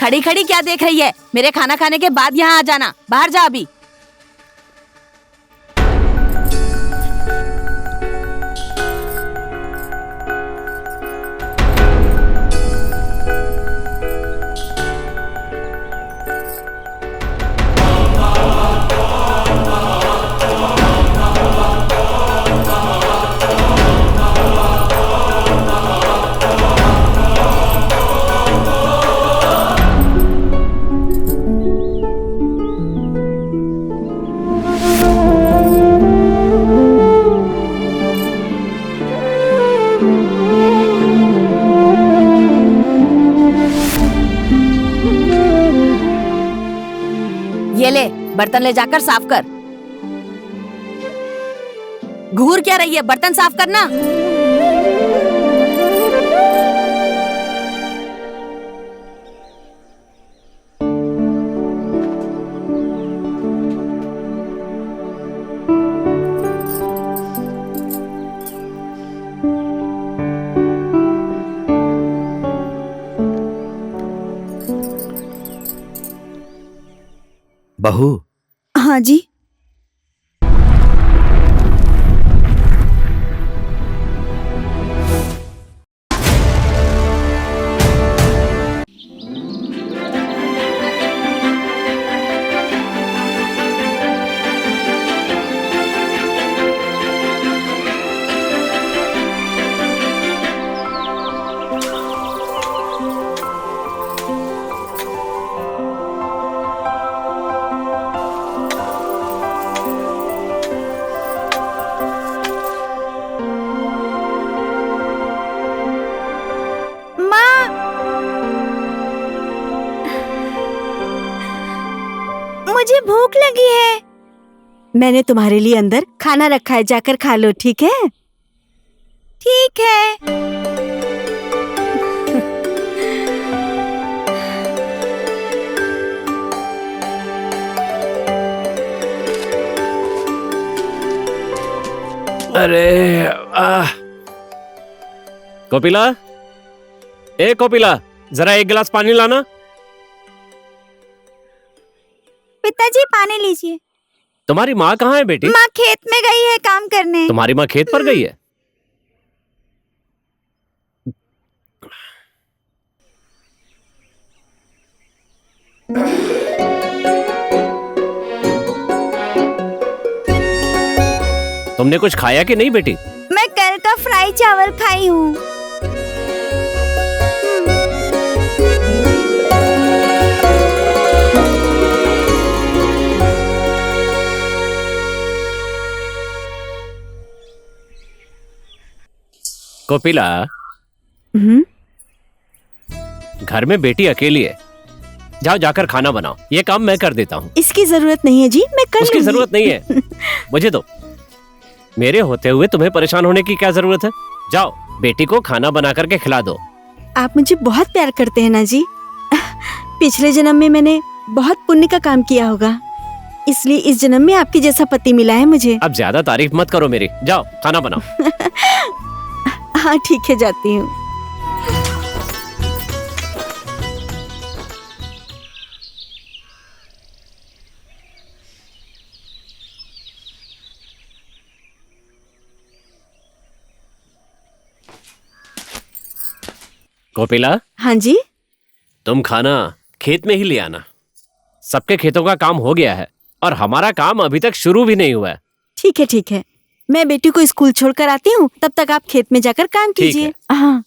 खड़ी खड़ी क्या देख रही है? मेरे खाना खाने के बाद यहाँ आ जाना। बाहर जा अभी। ये ले, बर्तन ले जाकर साफ कर। घूर क्या रही है? बर्तन साफ करना। बहू। हाँ जी। मुझे भूख लगी है। मैंने तुम्हारे लिए अंदर खाना रखा है, जाकर खा लो। ठीक है? ठीक है। अरे कोपिला, ए कोपिला, जरा एक गिलास पानी लाना। पिताजी पानी लीजिए। तुम्हारी माँ कहाँ है बेटी? माँ खेत में गई है काम करने। तुम्हारी माँ खेत पर गई है? तुमने कुछ खाया कि नहीं बेटी? मैं कल का फ्राई चावल खाई हूँ। कोपिला, घर में बेटी अकेली है, जाओ जाकर खाना बनाओ। ये काम मैं कर देता हूँ। इसकी जरूरत नहीं है जी, मैं कर उसकी लूंगी। जरूरत नहीं है, मुझे दो। मेरे होते हुए तुम्हें परेशान होने की क्या जरूरत है? जाओ बेटी को खाना बना करके खिला दो। आप मुझे बहुत प्यार करते हैं ना जी। पिछले जन्म में मैंने बहुत पुण्य का काम किया होगा, इसलिए इस जन्म में आपके जैसा पति मिला है मुझे। अब ज्यादा तारीफ मत करो मेरी, जाओ खाना बनाओ। हाँ ठीक है, जाती हूँ। कोपिला। हाँ जी। तुम खाना खेत में ही ले आना। सबके खेतों का काम हो गया है और हमारा काम अभी तक शुरू भी नहीं हुआ है। ठीक है ठीक है, मैं बेटी को स्कूल छोड़कर आती हूँ, तब तक आप खेत में जाकर काम कीजिए। हाँ।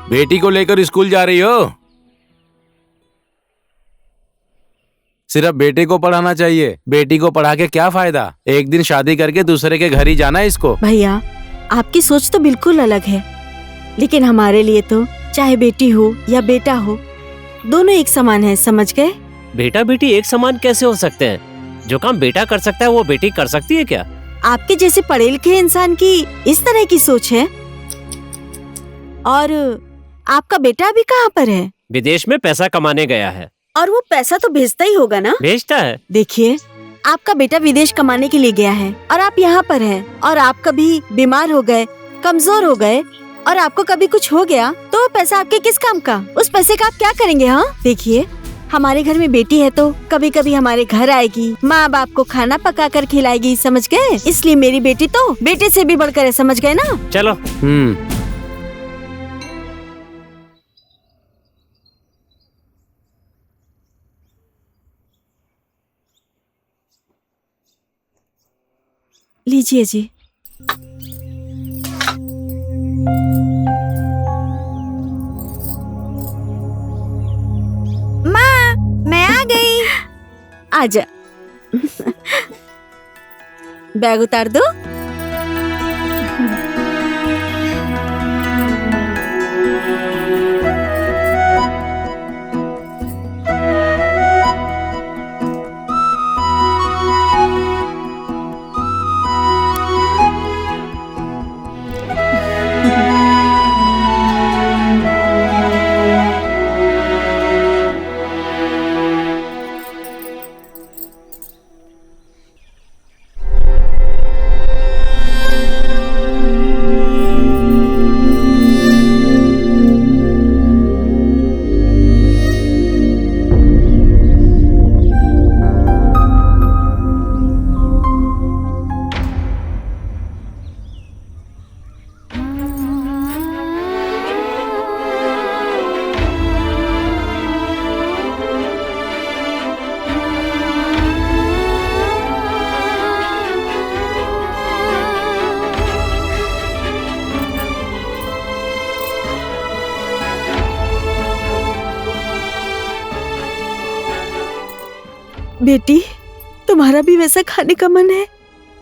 बेटी को लेकर स्कूल जा रही हो? सिर्फ बेटे को पढ़ाना चाहिए, बेटी को पढ़ा के क्या फायदा? एक दिन शादी करके दूसरे के घर ही जाना है इसको। भैया, आपकी सोच तो बिल्कुल अलग है, लेकिन हमारे लिए तो चाहे बेटी हो या बेटा हो, दोनों एक समान है, समझ गए? बेटा बेटी एक समान कैसे हो सकते हैं? जो काम बेटा कर सकता है वो बेटी कर सकती है क्या? आपके जैसे पढ़े लिखे इंसान की इस तरह की सोच है। और आपका बेटा अभी कहाँ पर है? विदेश में पैसा कमाने गया है। और वो पैसा तो भेजता ही होगा ना? भेजता है। देखिए, आपका बेटा विदेश कमाने के लिए गया है और आप यहाँ पर हैं और आप कभी बीमार हो गए, कमजोर हो गए और आपको कभी कुछ हो गया तो वो पैसा आपके किस काम का? उस पैसे का आप क्या करेंगे? हाँ देखिए, हमारे घर में बेटी है तो कभी कभी हमारे घर आएगी, माँ बाप को खाना पका कर खिलाएगी, समझ गए? इसलिए मेरी बेटी तो बेटे से भी बढ़कर है, समझ गए ना? चलो। लीजिए जी। माँ, मैं आ गई। आजा। बैग उतार दो। बेटी, तुम्हारा भी वैसा खाने का मन है?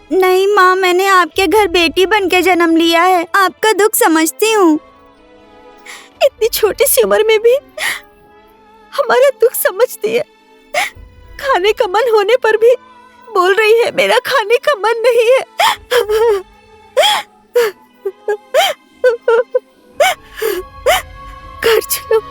नहीं माँ, मैंने आपके घर बेटी बन के जन्म लिया है। आपका दुख समझती हूँ। इतनी छोटी सी उम्र में भी हमारा दुख समझती है। खाने का मन होने पर भी बोल रही है मेरा खाने का मन नहीं है। घर चलो।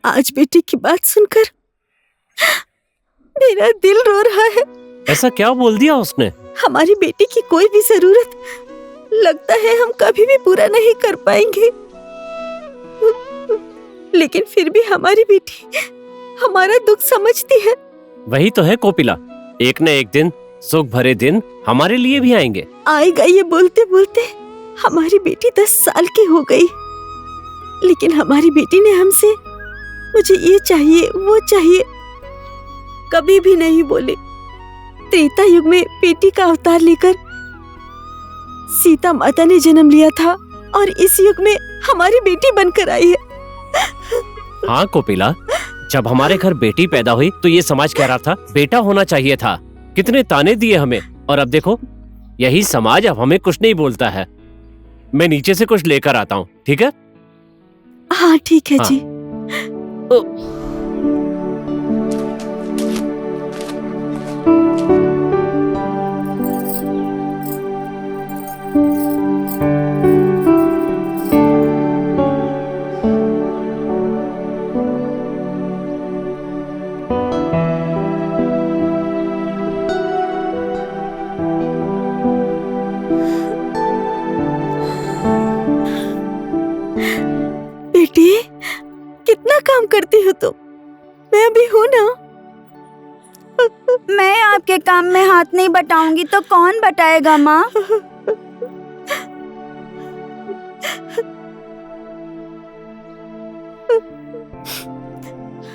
आज बेटी की बात सुनकर मेरा दिल रो रहा है। ऐसा क्या बोल दिया उसने? हमारी बेटी की कोई भी जरूरत लगता है हम कभी भी पूरा नहीं कर पाएंगे, लेकिन फिर भी हमारी बेटी हमारा दुख समझती है। वही तो है कोपिला, एक न एक दिन सुख भरे दिन हमारे लिए भी आएंगे। आएगा, ये बोलते बोलते हमारी बेटी 10 साल की हो गई, लेकिन हमारी बेटी ने हमसे मुझे ये चाहिए वो चाहिए कभी भी नहीं बोली। त्रेता युग में बेटी का अवतार लेकर सीता माता ने जन्म लिया था और इस युग में हमारी बेटी बनकर आई है। हाँ कोपिला, जब हमारे घर बेटी पैदा हुई तो ये समाज कह रहा था बेटा होना चाहिए था। कितने ताने दिए हमें, और अब देखो यही समाज अब हमें कुछ नहीं बोलता है। मैं नीचे से कुछ लेकर आता हूँ, ठीक है? हाँ ठीक है हाँ। जी। बेटी, कितना काम करती हो तुम? मैं अभी हूँ ना। मैं आपके काम में हाथ नहीं बटाऊंगी तो कौन बटाएगा माँ?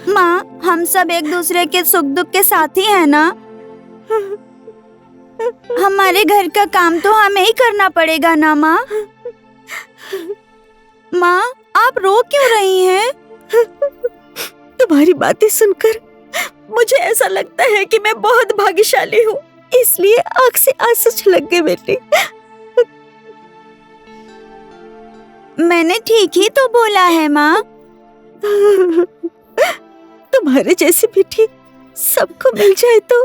माँ, हम सब एक दूसरे के सुख दुख के साथी हैं ना। हमारे घर का काम तो हमें ही करना पड़ेगा ना माँ। माँ, आप रो क्यों रही हैं? तुम्हारी बातें सुनकर मुझे ऐसा लगता है कि मैं बहुत भाग्यशाली हूँ, इसलिए आँख से आंसू छलक गए बेटी। मैंने ठीक ही तो बोला है माँ। तुम्हारे जैसी बेटी सबको मिल जाए तो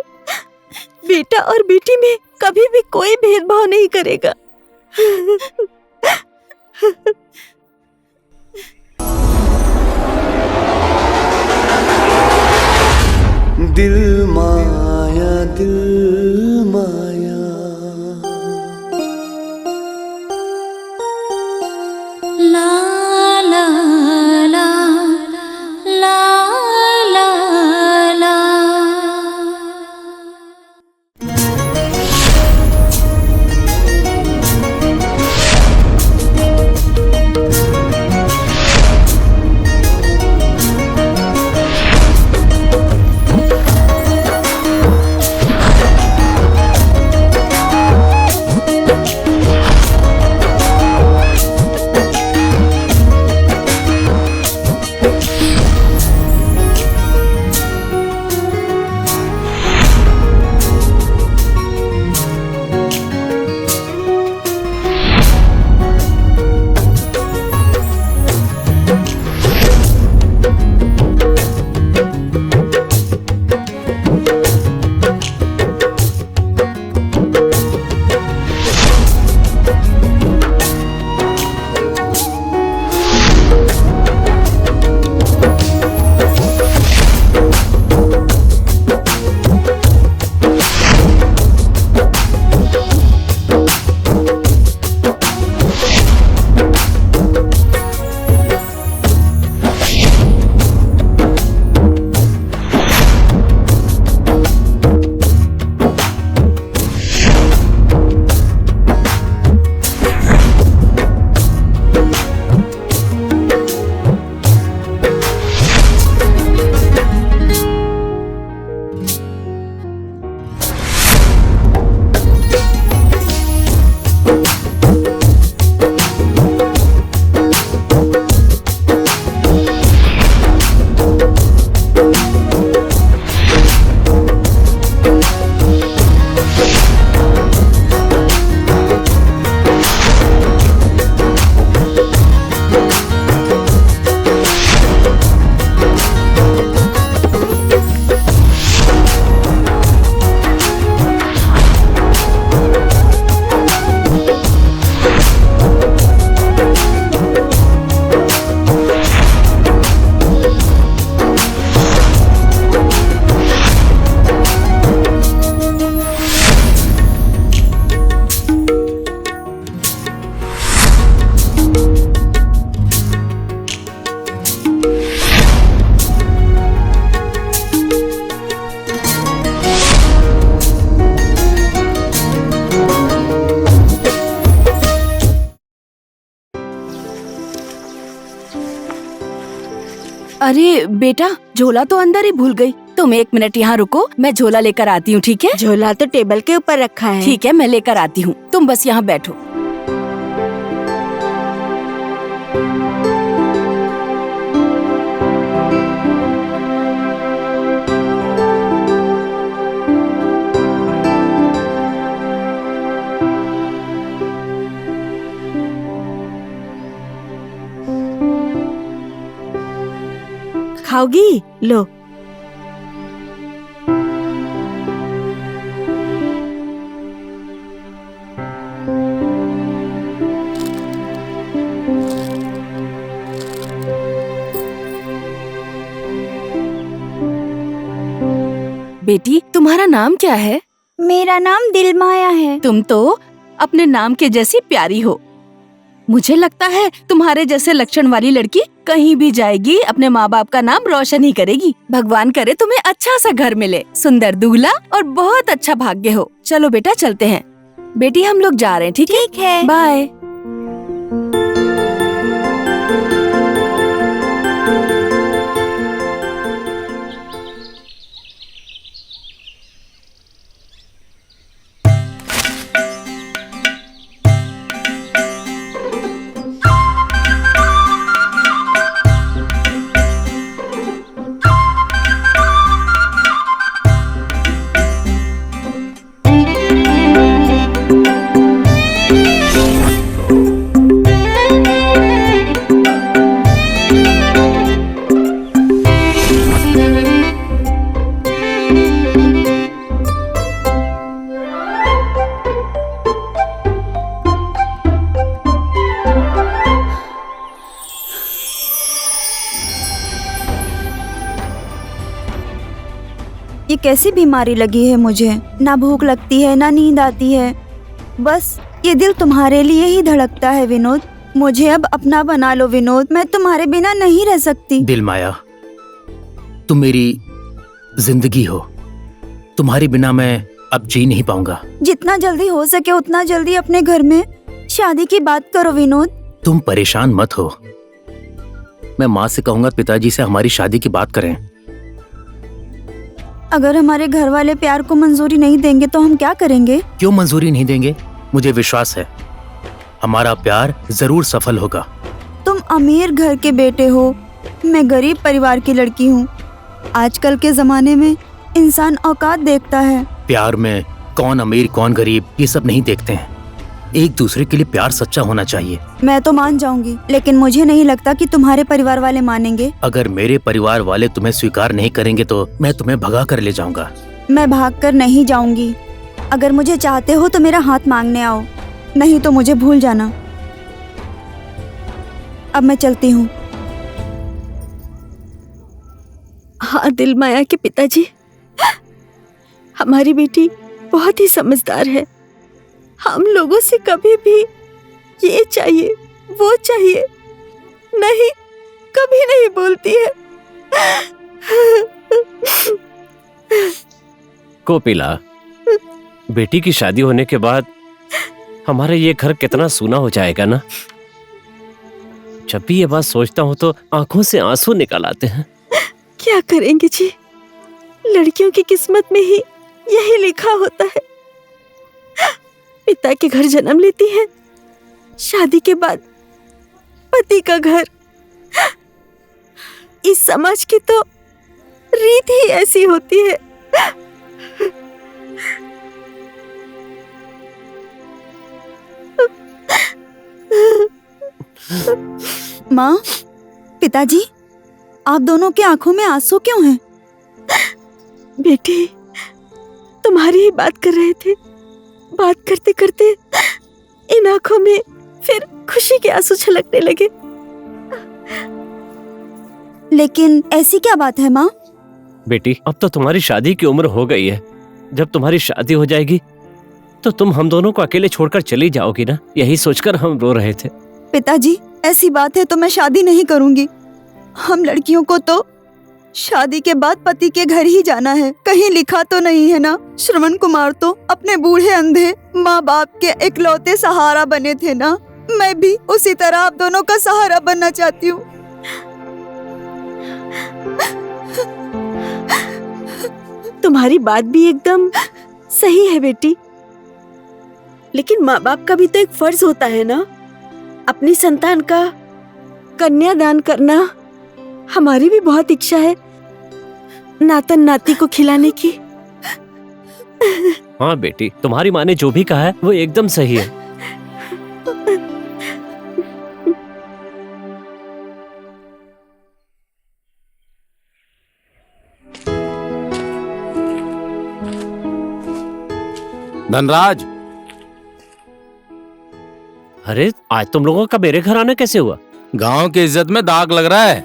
बेटा और बेटी में कभी भी कोई भेदभाव नहीं करेगा। दिल माया दिल माया, ला ला ला ला ला ला। अरे बेटा, झोला तो अंदर ही भूल गई। तुम 1 मिनट यहाँ रुको, मैं झोला लेकर आती हूँ, ठीक है? झोला तो टेबल के ऊपर रखा है। ठीक है, मैं लेकर आती हूँ, तुम बस यहाँ बैठो। खाओगी? लो। बेटी, तुम्हारा नाम क्या है? मेरा नाम दिलमाया है। तुम तो अपने नाम के जैसी प्यारी हो। मुझे लगता है तुम्हारे जैसे लक्षण वाली लड़की कहीं भी जाएगी अपने माँ बाप का नाम रोशन ही करेगी। भगवान करे तुम्हें अच्छा सा घर मिले, सुंदर दूल्हा और बहुत अच्छा भाग्य हो। चलो बेटा, चलते हैं। बेटी, हम लोग जा रहे हैं, ठीक है? ठीक है। बाय। कैसी बीमारी लगी है मुझे। ना भूख लगती है, ना नींद आती है। बस ये दिल तुम्हारे लिए ही धड़कता है विनोद। मुझे अब अपना बना लो विनोद, मैं तुम्हारे बिना नहीं रह सकती। दिल माया, तुम मेरी जिंदगी हो। तुम्हारे बिना मैं अब जी नहीं पाऊंगा। जितना जल्दी हो सके उतना जल्दी अपने घर में शादी की बात करो विनोद। तुम परेशान मत हो। मैं माँ से कहूंगा पिताजी से हमारी शादी की बात करें। अगर हमारे घर वाले प्यार को मंजूरी नहीं देंगे तो हम क्या करेंगे? क्यों मंजूरी नहीं देंगे? मुझे विश्वास है हमारा प्यार जरूर सफल होगा। तुम अमीर घर के बेटे हो, मैं गरीब परिवार की लड़की हूँ। आजकल के जमाने में इंसान औकात देखता है। प्यार में कौन अमीर कौन गरीब ये सब नहीं देखते हैं। एक दूसरे के लिए प्यार सच्चा होना चाहिए। मैं तो मान जाऊंगी, लेकिन मुझे नहीं लगता कि तुम्हारे परिवार वाले मानेंगे। अगर मेरे परिवार वाले तुम्हें स्वीकार नहीं करेंगे तो मैं तुम्हें भगा कर ले जाऊंगा। मैं भाग कर नहीं जाऊंगी। अगर मुझे चाहते हो तो मेरा हाथ मांगने आओ, नहीं तो मुझे भूल जाना। अब मैं चलती हूँ। हाँ दिल माया के पिताजी, हमारी बेटी बहुत ही समझदार है। हम लोगों से कभी भी ये चाहिए वो चाहिए नहीं, कभी नहीं बोलती है। कोपिला, बेटी की शादी होने के बाद हमारा ये घर कितना सूना हो जाएगा ना। जब भी ये बात सोचता हूँ तो आंखों से आंसू निकल आते हैं। क्या करेंगे जी, लड़कियों की किस्मत में ही यही लिखा होता है। पिता के घर जन्म लेती है, शादी के बाद पति का घर। इस समाज की तो रीत ही ऐसी होती है। माँ, पिताजी, आप दोनों की आंखों में आंसू क्यों हैं? बेटी, तुम्हारी ही बात कर रहे थे। बात करते करते इन आंखों में फिर खुशी के आंसू छलकने लगे। लेकिन ऐसी क्या बात है माँ? बेटी, अब तो तुम्हारी शादी की उम्र हो गई है। जब तुम्हारी शादी हो जाएगी तो तुम हम दोनों को अकेले छोड़कर चली जाओगी ना, यही सोचकर हम रो रहे थे। पिताजी, ऐसी बात है तो मैं शादी नहीं करूंगी। हम लड़कियों को तो शादी के बाद पति के घर ही जाना है। कहीं लिखा तो नहीं है ना? श्रवण कुमार तो अपने बूढ़े अंधे माँ बाप के इकलौते सहारा बने थे ना। मैं भी उसी तरह आप दोनों का सहारा बनना चाहती हूँ। तुम्हारी बात भी एकदम सही है बेटी, लेकिन माँ बाप का भी तो एक फर्ज होता है ना, अपनी संतान का कन्यादान करना। हमारी भी बहुत इच्छा है नातन नाती को खिलाने की। हाँ बेटी, तुम्हारी माँ ने जो भी कहा है वो एकदम सही है। धनराज, अरे आज तुम लोगों का मेरे घर आना कैसे हुआ? गांव की इज्जत में दाग लग रहा है।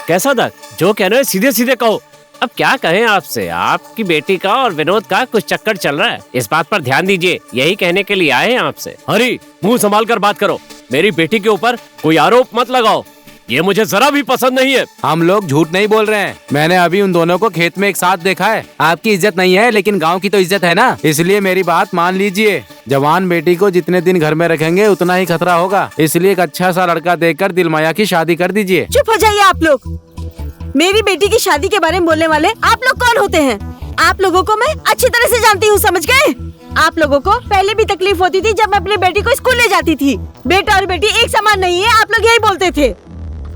कैसा दाग? जो कहना है सीधे सीधे कहो। अब क्या कहें आपसे, आपकी बेटी का और विनोद का कुछ चक्कर चल रहा है, इस बात पर ध्यान दीजिए, यही कहने के लिए आए हैं आपसे। हरी, मुंह संभाल कर बात करो। मेरी बेटी के ऊपर कोई आरोप मत लगाओ, ये मुझे जरा भी पसंद नहीं है। हम लोग झूठ नहीं बोल रहे हैं। मैंने अभी उन दोनों को खेत में एक साथ देखा है। आपकी इज्जत नहीं है लेकिन गांव की तो इज्जत है ना, इसलिए मेरी बात मान लीजिए। जवान बेटी को जितने दिन घर में रखेंगे उतना ही खतरा होगा, इसलिए एक अच्छा सा लड़का देखकर दिलमाया की शादी कर दीजिए। चुप हो जाइए आप लोग। मेरी बेटी की शादी के बारे में बोलने वाले आप लोग कौन होते हैं? आप लोगों को मैं अच्छी तरह से जानती हूँ, समझ गए? आप लोगों को पहले भी तकलीफ होती थी जब मैं अपनी बेटी को स्कूल ले जाती थी। बेटा और बेटी एक समान नहीं है, आप लोग यही बोलते थे।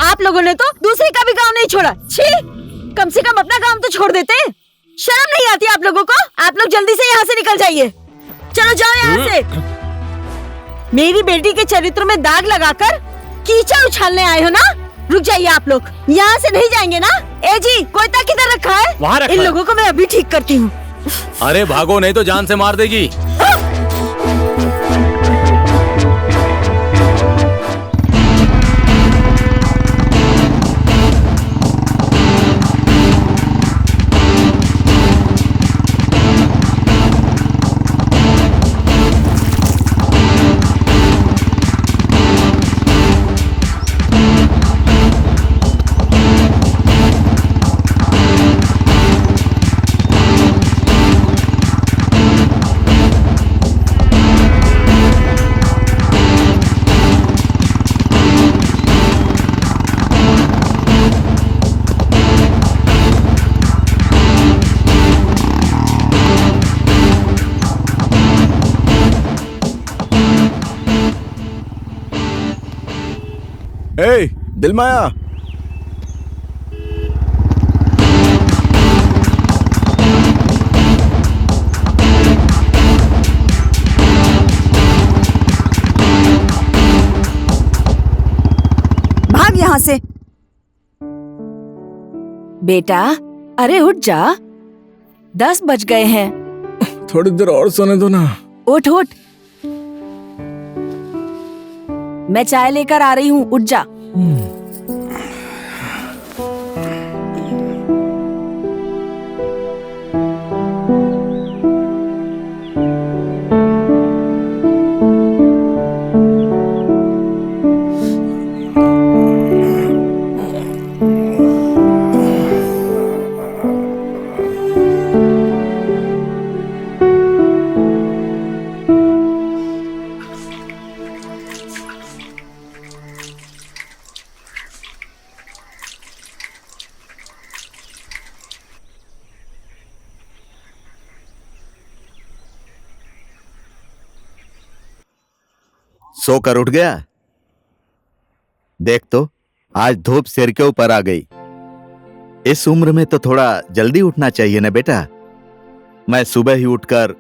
आप लोगों ने तो दूसरे का भी गांव नहीं छोड़ा। छी, कम से कम अपना गांव तो छोड़ देते। शर्म नहीं आती आप लोगों को? आप लोग जल्दी से यहाँ से निकल जाइए। चलो जाओ यहाँ से। मेरी बेटी के चरित्र में दाग लगाकर कीचड़ उछालने आए हो ना? रुक जाइए आप लोग, यहाँ से नहीं जाएंगे ना? ए जी, कोयता किधर रखा है? वहाँ रखा इन है। लोगों को मैं अभी ठीक करती हूँ। अरे भागो नहीं तो जान से मार देगी। ए, दिलमाया। भाग यहाँ से। बेटा, अरे उठ जा, 10 बज गए हैं। थोड़ी देर और सोने दो ना। उठ उठ, मैं चाय लेकर आ रही हूँ, उठ जा। सोकर उठ गया? देख तो, आज धूप सिर के ऊपर आ गई। इस उम्र में तो थोड़ा जल्दी उठना चाहिए ना बेटा। मैं सुबह ही उठकर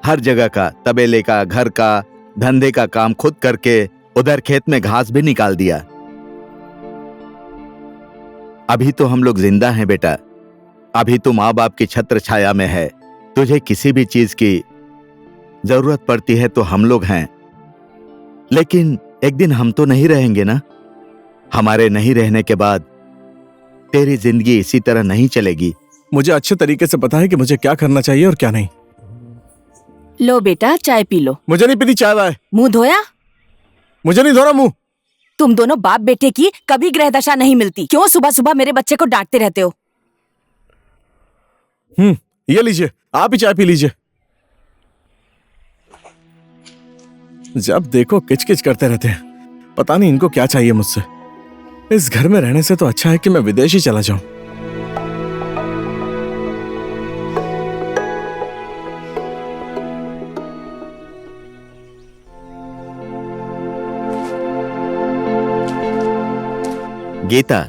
हर जगह का, तबेले का, घर का, धंधे का काम खुद करके उधर खेत में घास भी निकाल दिया। अभी तो हम लोग जिंदा हैं बेटा। अभी तू माँ बाप की छत्र छाया में है। तुझे किसी भी चीज की जरूरत पड़ती है तो हम लोग हैं। लेकिन एक दिन हम तो नहीं रहेंगे ना। हमारे नहीं रहने के बाद तेरी जिंदगी इसी तरह नहीं चलेगी। मुझे अच्छे तरीके से पता है कि मुझे क्या करना चाहिए और क्या नहीं। लो बेटा, चाय पी लो। मुझे नहीं पीनी चाय वाय। मुंह धोया? मुझे नहीं धोना मुंह। तुम दोनों बाप बेटे की कभी ग्रह दशा नहीं मिलती। क्यों सुबह सुबह मेरे बच्चे को डांटते रहते हो? ये लीजिए, आप ही चाय पी लीजिए। जब देखो किचकिच करते रहते हैं। पता नहीं इनको क्या चाहिए मुझसे। इस घर में रहने से तो अच्छा है कि मैं विदेश ही चला जाऊं। गीता,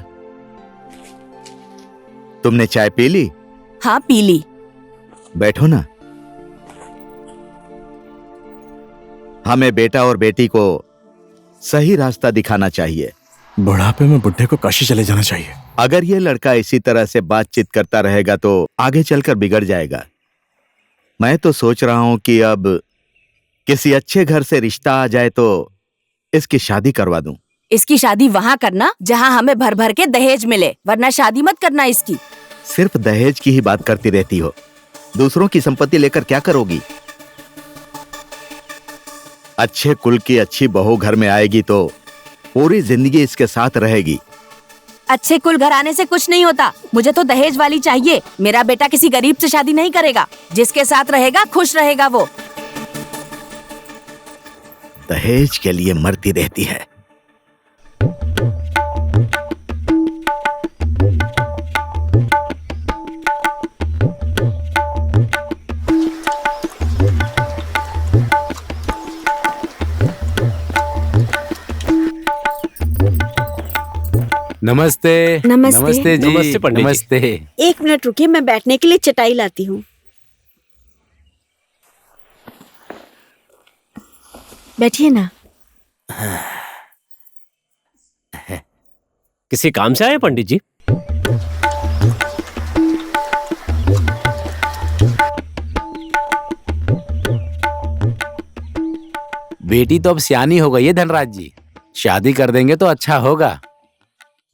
तुमने चाय पी ली? हाँ, पी ली। बैठो ना। हमें बेटा और बेटी को सही रास्ता दिखाना चाहिए। बुढ़ापे में बुढ़े को काशी चले जाना चाहिए। अगर ये लड़का इसी तरह से बातचीत करता रहेगा तो आगे चलकर बिगड़ जाएगा। मैं तो सोच रहा हूं कि अब किसी अच्छे घर से रिश्ता आ जाए तो इसकी शादी करवा दूं। इसकी शादी वहाँ करना जहाँ हमें भर भर के दहेज मिले, वरना शादी मत करना इसकी। सिर्फ दहेज की ही बात करती रहती हो। दूसरों की संपत्ति लेकर क्या करोगी? अच्छे कुल की अच्छी बहू घर में आएगी तो पूरी जिंदगी इसके साथ रहेगी। अच्छे कुल घराने से कुछ नहीं होता। मुझे तो दहेज वाली चाहिए। मेरा बेटा किसी गरीब से शादी नहीं करेगा। जिसके साथ रहेगा खुश रहेगा वो। दहेज के लिए मरती रहती है। नमस्ते। नमस्ते। नमस्ते जी। नमस्ते पंडित जी। नमस्ते। 1 मिनट रुकिए, मैं बैठने के लिए चटाई लाती हूँ। बैठिए ना। किसी काम से आए पंडित जी? बेटी तो अब सियानी हो गई है धनराज जी। शादी कर देंगे तो अच्छा होगा।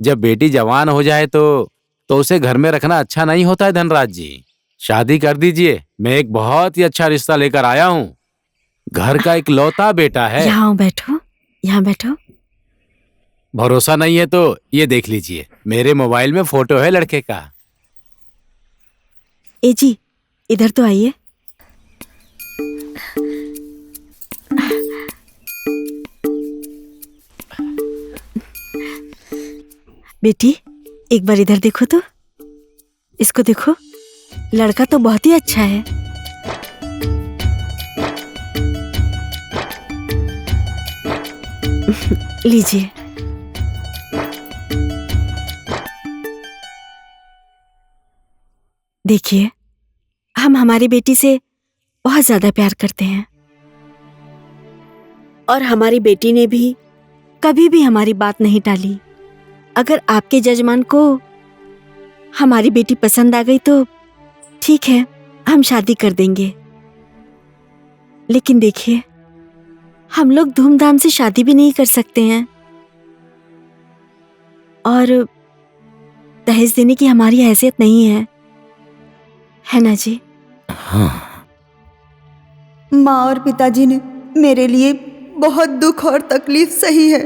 जब बेटी जवान हो जाए तो उसे घर में रखना अच्छा नहीं होता है धनराज जी। शादी कर दीजिए। मैं एक बहुत ही अच्छा रिश्ता लेकर आया हूँ। घर का इकलौता बेटा है। यहाँ बैठो, यहाँ बैठो। भरोसा नहीं है तो ये देख लीजिए, मेरे मोबाइल में फोटो है लड़के का। ए जी, इधर तो आइए। बेटी, एक बार इधर देखो तो। इसको देखो, लड़का तो बहुत ही अच्छा है। लीजिए। देखिए, हम हमारी बेटी से बहुत ज्यादा प्यार करते हैं और हमारी बेटी ने भी कभी भी हमारी बात नहीं टाली। अगर आपके जजमान को हमारी बेटी पसंद आ गई तो ठीक है, हम शादी कर देंगे। लेकिन देखिए, हम लोग धूमधाम से शादी भी नहीं कर सकते हैं और दहेज देने की हमारी हैसियत नहीं है ना जी? हाँ। माँ और पिताजी ने मेरे लिए बहुत दुख और तकलीफ सही है।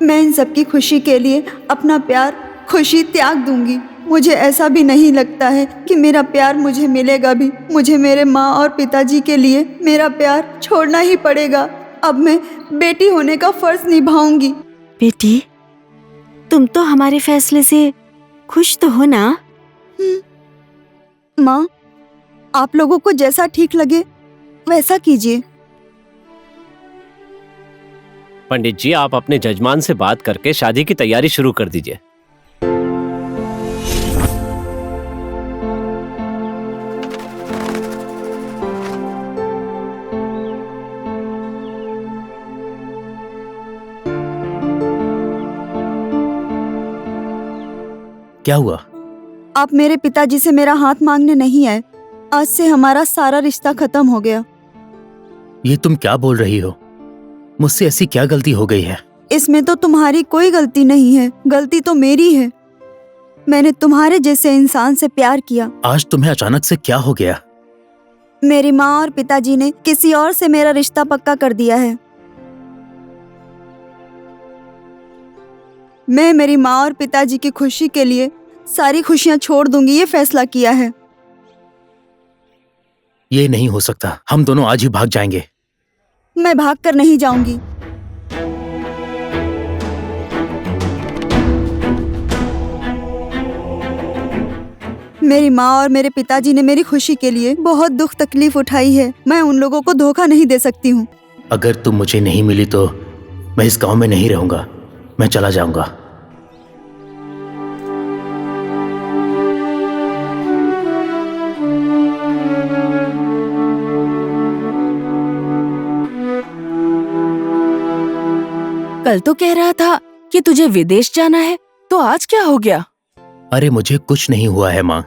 मैं इन सबकी खुशी के लिए अपना प्यार, खुशी त्याग दूंगी। मुझे ऐसा भी नहीं लगता है कि मेरा प्यार मुझे मिलेगा भी। मुझे मेरे माँ और पिताजी के लिए मेरा प्यार छोड़ना ही पड़ेगा। अब मैं बेटी होने का फर्ज निभाऊंगी। बेटी, तुम तो हमारे फैसले से खुश तो हो ना? माँ, आप लोगों को जैसा ठीक लगे वैसा कीजिए। पंडित जी, आप अपने जजमान से बात करके शादी की तैयारी शुरू कर दीजिए। क्या हुआ? आप मेरे पिताजी से मेरा हाथ मांगने नहीं आए। आज से हमारा सारा रिश्ता खत्म हो गया। ये तुम क्या बोल रही हो? मुझसे ऐसी क्या गलती हो गई है? इसमें तो तुम्हारी कोई गलती नहीं है, गलती तो मेरी है। मैंने तुम्हारे जैसे इंसान से प्यार किया। आज तुम्हें अचानक से क्या हो गया? मेरी माँ और पिताजी ने किसी और से मेरा रिश्ता पक्का कर दिया है। मैं मेरी माँ और पिताजी की खुशी के लिए सारी खुशियाँ छोड़ दूंगी, ये फैसला किया है। ये नहीं हो सकता। हम दोनों आज ही भाग जाएंगे। मैं भाग कर नहीं जाऊंगी। मेरी माँ और मेरे पिताजी ने मेरी खुशी के लिए बहुत दुख तकलीफ उठाई है। मैं उन लोगों को धोखा नहीं दे सकती हूँ। अगर तुम मुझे नहीं मिली तो मैं इस गांव में नहीं रहूंगा। मैं चला जाऊंगा। कल तो कह रहा था कि तुझे विदेश जाना है, तो आज क्या हो गया? अरे मुझे कुछ नहीं हुआ है माँ।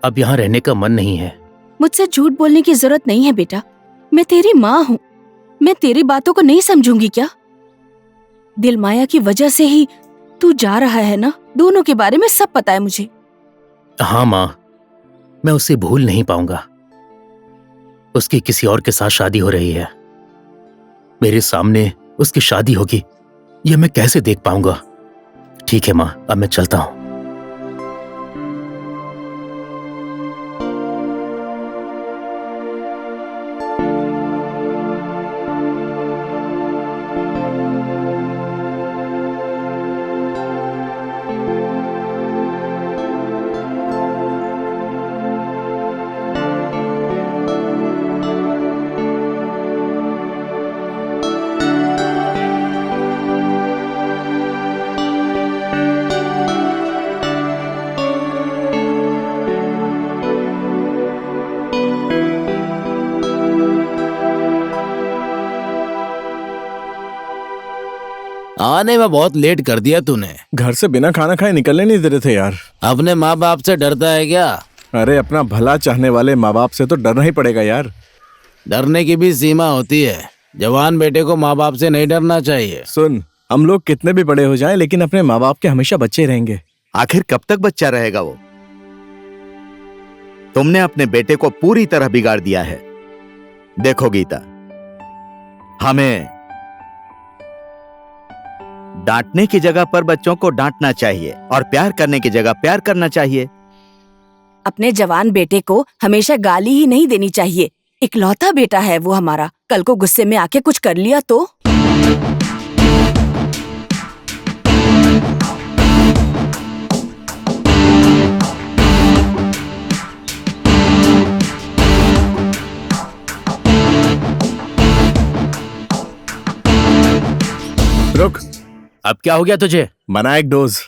अब यहाँ रहने का मन नहीं है। मुझसे झूठ बोलने की जरूरत नहीं है बेटा। मैं तेरी माँ हूँ। मैं तेरी बातों को नहीं समझूंगी क्या? दिल माया की वजह से ही तू जा रहा है ना? दोनों के बारे में सब पता है मुझे। हाँ माँ, मैं उसे भूल नहीं पाऊंगा। उसकी किसी और के साथ शादी हो रही है। मेरे सामने उसकी शादी होगी, ये मैं कैसे देख पाऊंगा? ठीक है माँ, अब मैं चलता हूँ। आने में बहुत लेट कर दिया तूने। घर से बिना खाना खाए निकलने नहीं दे रहे थे यार। अपने माँ बाप से डरता है क्या? अरे अपना भला चाहने वाले माँ बाप से तो डरना ही पड़ेगा यार। डरने की भी सीमा होती है। जवान बेटे को माँ बाप से नहीं डरना चाहिए। सुन, हम लोग कितने भी बड़े हो जाएं, लेकिन अपने माँ बाप के हमेशा बच्चे रहेंगे। आखिर कब तक बच्चा रहेगा वो? तुमने अपने बेटे को पूरी तरह बिगाड़ दिया है। देखो गीता, हमें डांटने की जगह पर बच्चों को डांटना चाहिए और प्यार करने की जगह प्यार करना चाहिए। अपने जवान बेटे को हमेशा गाली ही नहीं देनी चाहिए। इकलौता बेटा है वो हमारा। कल को गुस्से में आके कुछ कर लिया तो? रुक, अब क्या हो गया तुझे? बना एक डोज।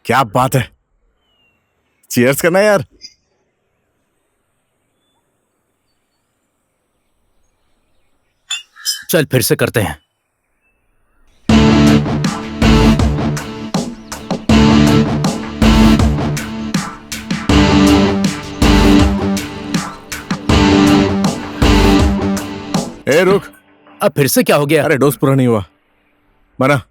क्या बात है, चीयर्स करना यार। चल फिर से करते हैं। ए रुक, अब फिर से क्या हो गया? अरे डोज पूरा नहीं हुआ, मना।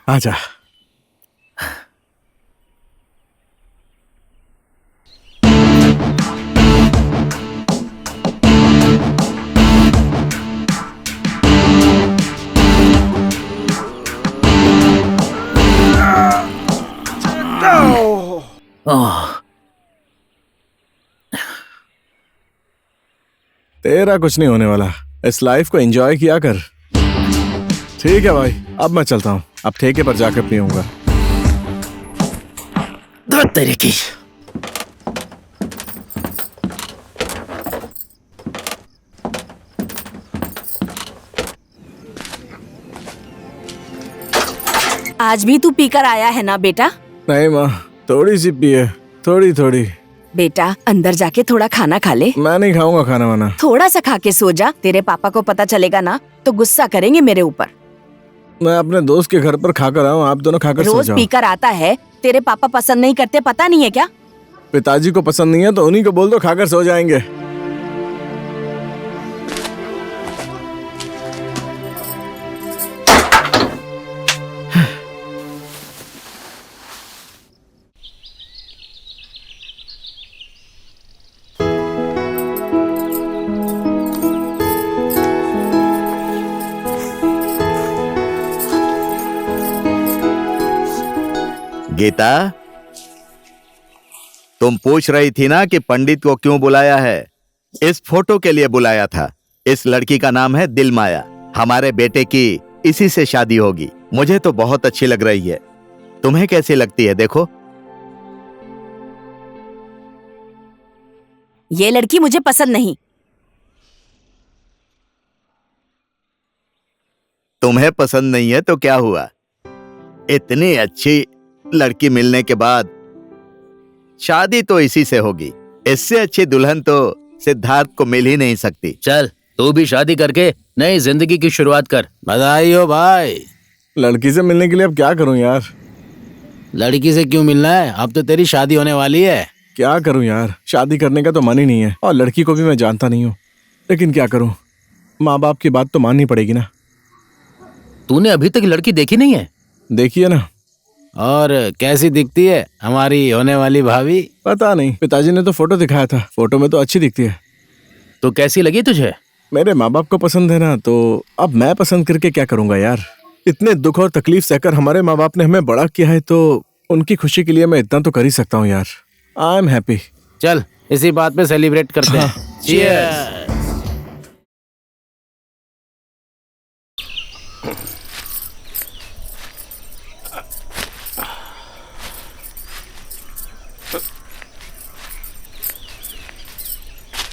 आजा। तेरा कुछ नहीं होने वाला, इस लाइफ को एंजॉय किया कर। ठीक है भाई, अब मैं चलता हूँ, अब ठेके पर जाकर पीऊंगा। तेरे की। आज भी तू पीकर आया है ना बेटा? नहीं माँ, थोड़ी सी पी है, थोड़ी थोड़ी। बेटा अंदर जाके थोड़ा खाना खा ले। मैं नहीं खाऊंगा खाना वाना। थोड़ा सा खा के सो जा, तेरे पापा को पता चलेगा ना तो गुस्सा करेंगे मेरे ऊपर। मैं अपने दोस्त के घर पर खाकर आऊँ, आप दोनों खाकर सो रोज जाओ। पीकर आता है, तेरे पापा पसंद नहीं करते, पता नहीं है क्या? पिताजी को पसंद नहीं है तो उन्हीं को बोल दो, खाकर सो जाएंगे। गीता, तुम पूछ रही थी ना कि पंडित को क्यों बुलाया है? इस फोटो के लिए बुलाया था। इस लड़की का नाम है दिलमाया। हमारे बेटे की इसी से शादी होगी। मुझे तो बहुत अच्छी लग रही है, तुम्हें कैसी लगती है? देखो। ये लड़की मुझे पसंद नहीं। तुम्हें पसंद नहीं है तो क्या हुआ? इतनी अच्छी लड़की मिलने के बाद शादी तो इसी से होगी। इससे अच्छी दुल्हन तो सिद्धार्थ को मिल ही नहीं सकती। चल तू भी शादी करके नई जिंदगी की शुरुआत कर। बधाई हो भाई। लड़की से मिलने के लिए अब क्या करूं यार? लड़की से क्यों मिलना है, अब तो तेरी शादी होने वाली है। क्या करूं यार, शादी करने का तो मन ही नहीं है, और लड़की को भी मैं जानता नहीं हूँ। लेकिन क्या करूं, माँ बाप की बात तो माननी पड़ेगी ना। तूने अभी तक लड़की देखी नहीं है? देखिए ना। और कैसी दिखती है हमारी होने वाली भाभी? पता नहीं, पिताजी ने तो फोटो दिखाया था, फोटो में तो अच्छी दिखती है। तो कैसी लगी तुझे? मेरे माँ बाप को पसंद है ना, तो अब मैं पसंद करके क्या करूंगा यार। इतने दुख और तकलीफ सहकर हमारे माँ बाप ने हमें बड़ा किया है, तो उनकी खुशी के लिए मैं इतना तो कर ही सकता हूँ यार। I am happy. चल इसी बात पे सेलिब्रेट करते हैं। Cheers!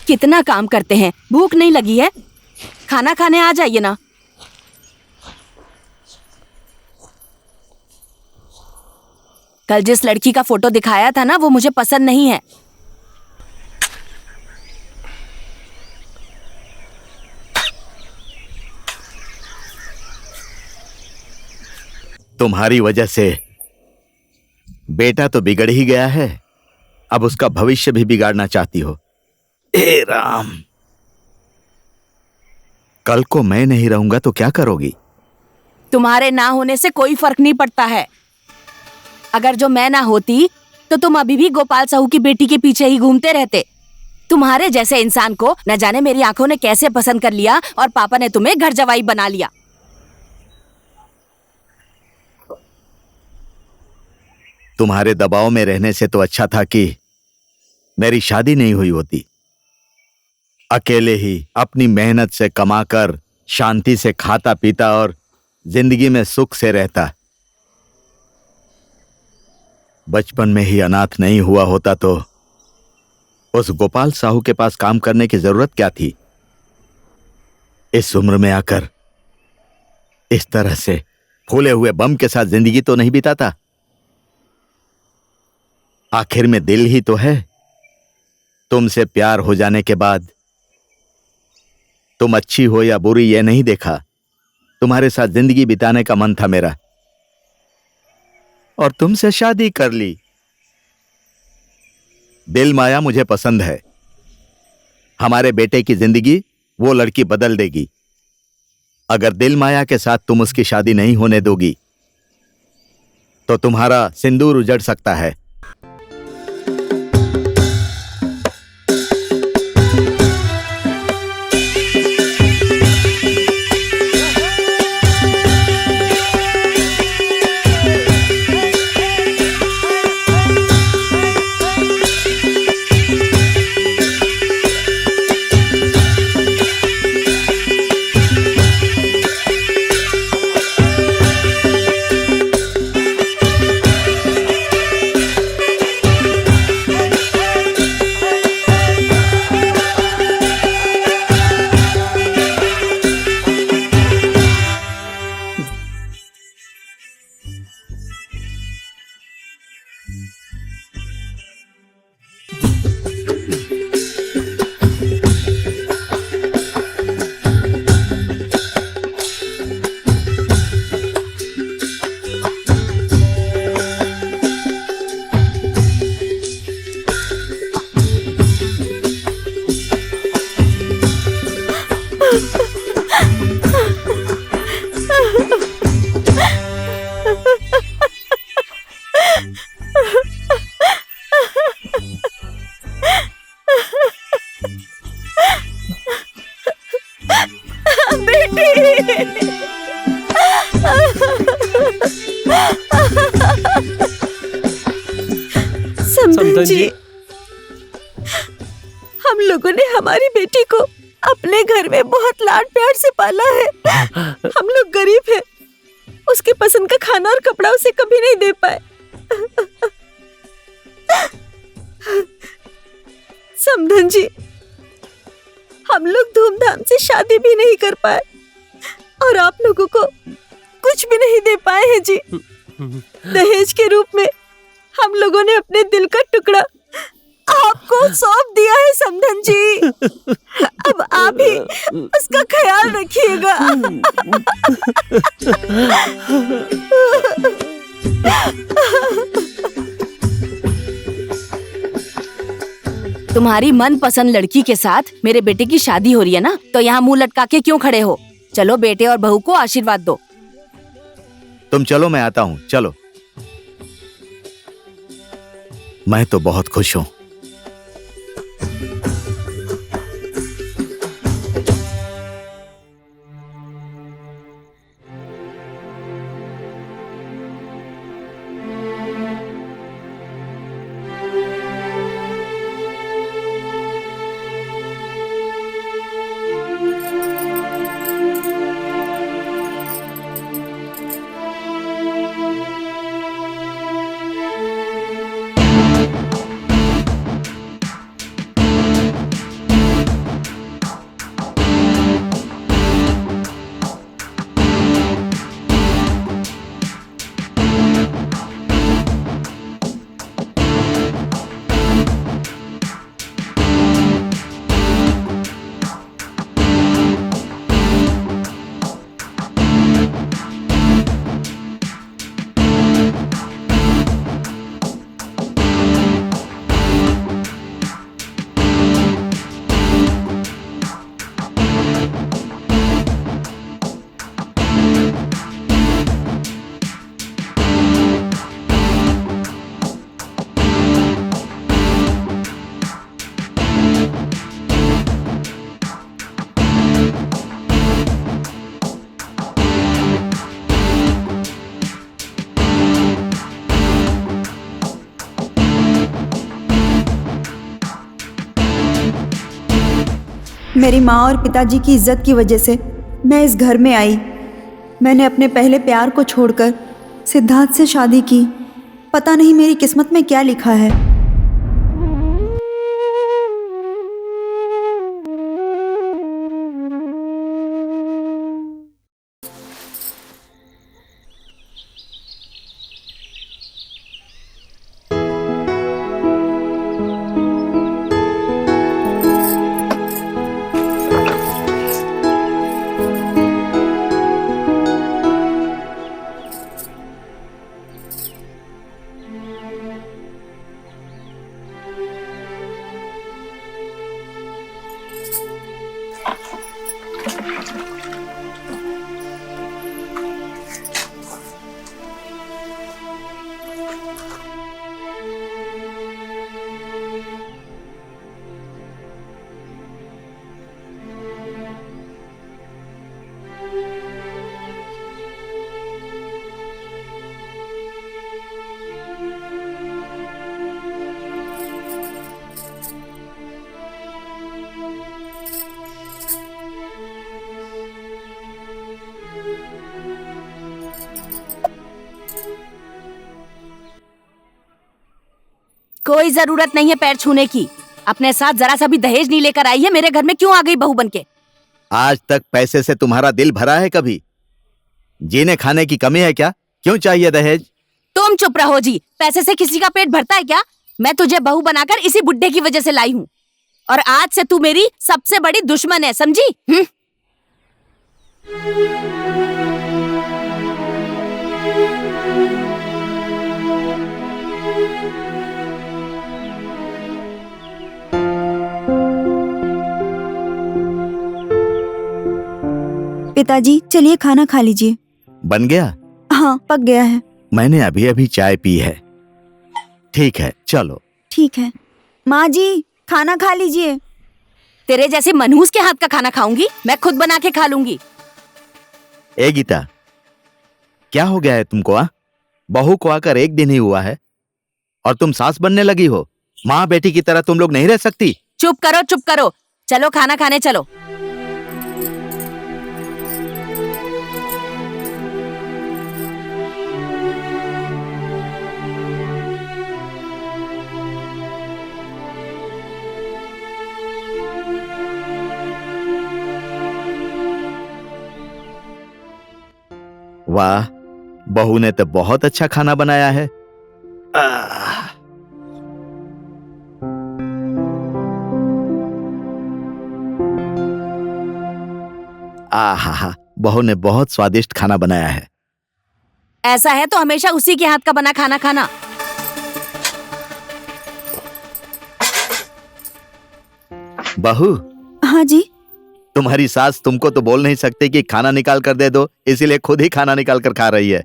कितना काम करते हैं, भूख नहीं लगी है? खाना खाने आ जाइए ना। कल जिस लड़की का फोटो दिखाया था ना, वो मुझे पसंद नहीं है। तुम्हारी वजह से बेटा तो बिगड़ ही गया है, अब उसका भविष्य भी बिगाड़ना चाहती हो। हे राम, कल को मैं नहीं रहूंगा तो क्या करोगी? तुम्हारे ना होने से कोई फर्क नहीं पड़ता है। अगर जो मैं ना होती तो तुम अभी भी गोपाल साहू की बेटी के पीछे ही घूमते रहते। तुम्हारे जैसे इंसान को न जाने मेरी आंखों ने कैसे पसंद कर लिया, और पापा ने तुम्हें घर जवाई बना लिया। तुम्हारे दबाव में रहने से तो अच्छा था कि मेरी शादी नहीं हुई होती। अकेले ही अपनी मेहनत से कमाकर शांति से खाता पीता और जिंदगी में सुख से रहता। बचपन में ही अनाथ नहीं हुआ होता तो उस गोपाल साहू के पास काम करने की जरूरत क्या थी। इस उम्र में आकर इस तरह से फूले हुए बम के साथ जिंदगी तो नहीं बिताता। आखिर में दिल ही तो है। तुमसे प्यार हो जाने के बाद तुम अच्छी हो या बुरी ये नहीं देखा, तुम्हारे साथ जिंदगी बिताने का मन था मेरा, और तुमसे शादी कर ली। दिल माया मुझे पसंद है। हमारे बेटे की जिंदगी वो लड़की बदल देगी। अगर दिल माया के साथ तुम उसकी शादी नहीं होने दोगी तो तुम्हारा सिंदूर उजड़ सकता है। समधन जी, हम लोगों ने हमारी बेटी को अपने घर में बहुत लाड प्यार से पाला है। हम लोग गरीब हैं, उसके पसंद का खाना और कपड़ा उसे कभी नहीं दे पाए। समधन जी, हम लोग धूमधाम से शादी भी नहीं कर पाए और आप लोगों को कुछ भी नहीं दे पाए हैं जी। दहेज के रूप में हम लोगों ने अपने दिल का टुकड़ा आपको सौंप दिया है समधन जी। अब आप ही उसका ख्याल रखिएगा। तुम्हारी मनपसंद लड़की के साथ मेरे बेटे की शादी हो रही है ना, तो यहाँ मुंह लटका के क्यों खड़े हो? चलो बेटे और बहू को आशीर्वाद दो। तुम चलो, मैं आता हूं। चलो। मैं तो बहुत खुश हूं। मेरी माँ और पिताजी की इज्जत की वजह से मैं इस घर में आई। मैंने अपने पहले प्यार को छोड़कर सिद्धार्थ से शादी की। पता नहीं मेरी किस्मत में क्या लिखा है। कोई जरूरत नहीं है पैर छूने की। अपने साथ जरा सा भी दहेज नहीं लेकर आई है, मेरे घर में क्यों आ गई बहू बनके? आज तक पैसे से तुम्हारा दिल भरा है कभी? जीने खाने की कमी है क्या? क्यों चाहिए दहेज? तुम चुप रहो जी। पैसे से किसी का पेट भरता है क्या? मैं तुझे बहू बनाकर इसी बुड्ढे की वजह से लाई हूँ, और आज से तू मेरी सबसे बड़ी दुश्मन है, समझी? पिताजी चलिए खाना खा लीजिए। बन गया? हाँ पक गया है। मैंने अभी अभी चाय पी है। ठीक है चलो। ठीक है। माँ जी खाना खा लीजिए। तेरे जैसे मनहूस के हाथ का खाना खाऊंगी? मैं खुद बना के खा लूंगी। ए गीता, क्या हो गया है तुमको? बहू को आकर एक दिन ही हुआ है और तुम सास बनने लगी हो। माँ बेटी की तरह तुम लोग नहीं रह सकती? चुप करो चुप करो, चलो खाना खाने चलो। वाह, बहू ने तो बहुत अच्छा खाना बनाया है। आहा, बहू ने बहुत स्वादिष्ट खाना बनाया है। ऐसा है तो हमेशा उसी के हाथ का बना खाना खाना। बहू। हाँ जी। तुम्हारी सास तुमको तो बोल नहीं सकती कि खाना निकाल कर दे दो, इसीलिए खुद ही खाना निकाल कर खा रही है।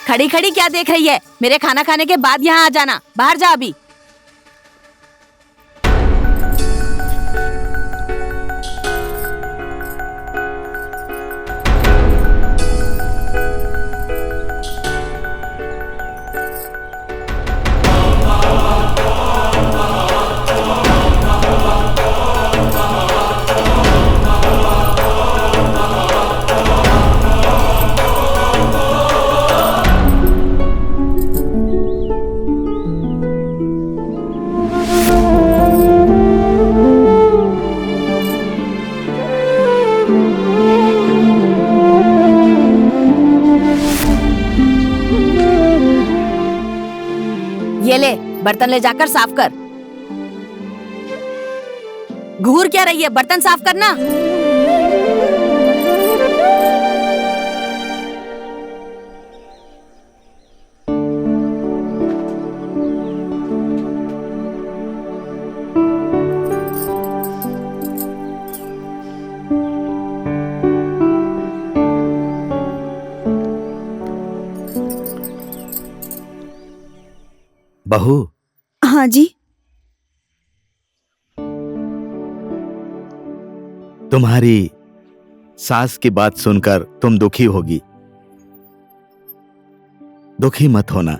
खड़ी खड़ी क्या देख रही है? मेरे खाना खाने के बाद यहाँ आ जाना। बाहर जा अभी। ये ले, बर्तन ले जाकर साफ कर। घूर क्या रही है? बर्तन साफ करना। बहू। हाँ जी। तुम्हारी सास की बात सुनकर तुम दुखी होगी। दुखी मत होना।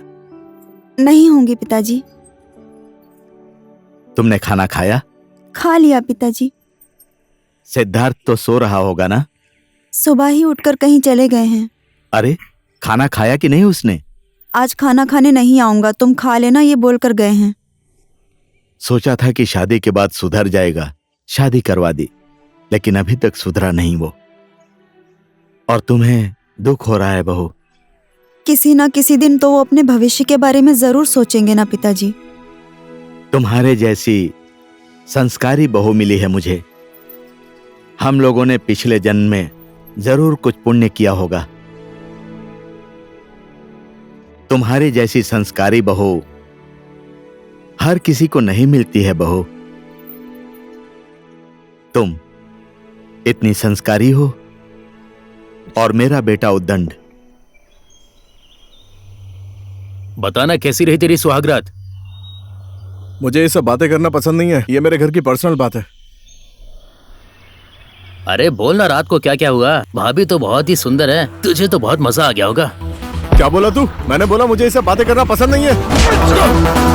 नहीं होंगे पिताजी। तुमने खाना खाया? खा लिया पिताजी। सिद्धार्थ तो सो रहा होगा ना? सुबह ही उठकर कहीं चले गए हैं। अरे, खाना खाया कि नहीं उसने? आज खाना खाने नहीं आऊंगा, तुम खा लेना, ये बोलकर गए हैं। सोचा था कि शादी के बाद सुधर जाएगा, शादी करवा दी, लेकिन अभी तक सुधरा नहीं वो। और तुम्हें दुख हो रहा है बहू। किसी ना किसी दिन तो वो अपने भविष्य के बारे में जरूर सोचेंगे ना पिताजी। तुम्हारे जैसी संस्कारी बहू मिली है मुझे। हम लोगों ने पिछले जन्म में जरूर कुछ पुण्य किया होगा। तुम्हारी जैसी संस्कारी बहू हर किसी को नहीं मिलती है बहू। तुम इतनी संस्कारी हो और मेरा बेटा उद्दंड। बताना कैसी रही तेरी सुहागरात? मुझे ये सब बातें करना पसंद नहीं है, ये मेरे घर की पर्सनल बात है। अरे बोलना, रात को क्या क्या हुआ? भाभी तो बहुत ही सुंदर है, तुझे तो बहुत मजा आ गया होगा। क्या बोला तू? मैंने बोला मुझे ये सब बातें करना पसंद नहीं है।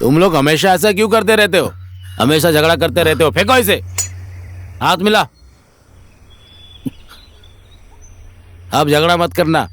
तुम लोग हमेशा ऐसा क्यों करते रहते हो? हमेशा झगड़ा करते रहते हो, फेंको इसे। हाथ मिला। अब झगड़ा मत करना।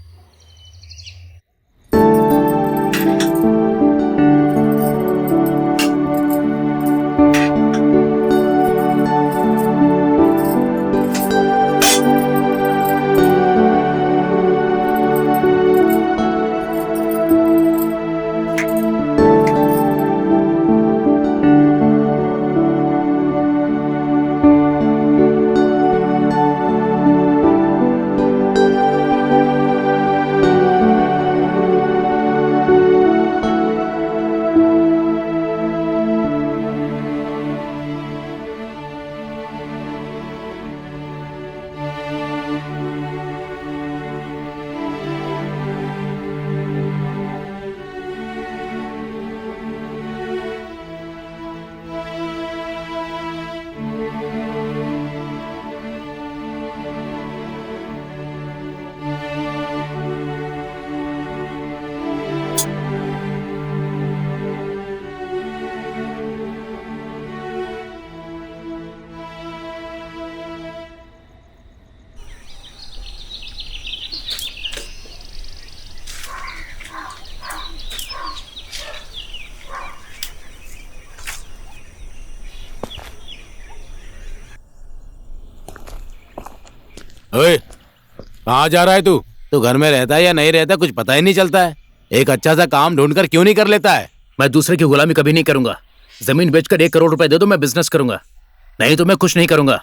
ओए, कहाँ जा रहा है तू? तू घर में रहता है या नहीं रहता कुछ पता ही नहीं चलता है। एक अच्छा सा काम ढूंढकर क्यों नहीं कर लेता है? मैं दूसरे की गुलामी कभी नहीं करूंगा। जमीन बेचकर 1 करोड़ रुपए दे दो, मैं बिजनेस करूंगा, नहीं तो मैं कुछ नहीं करूंगा।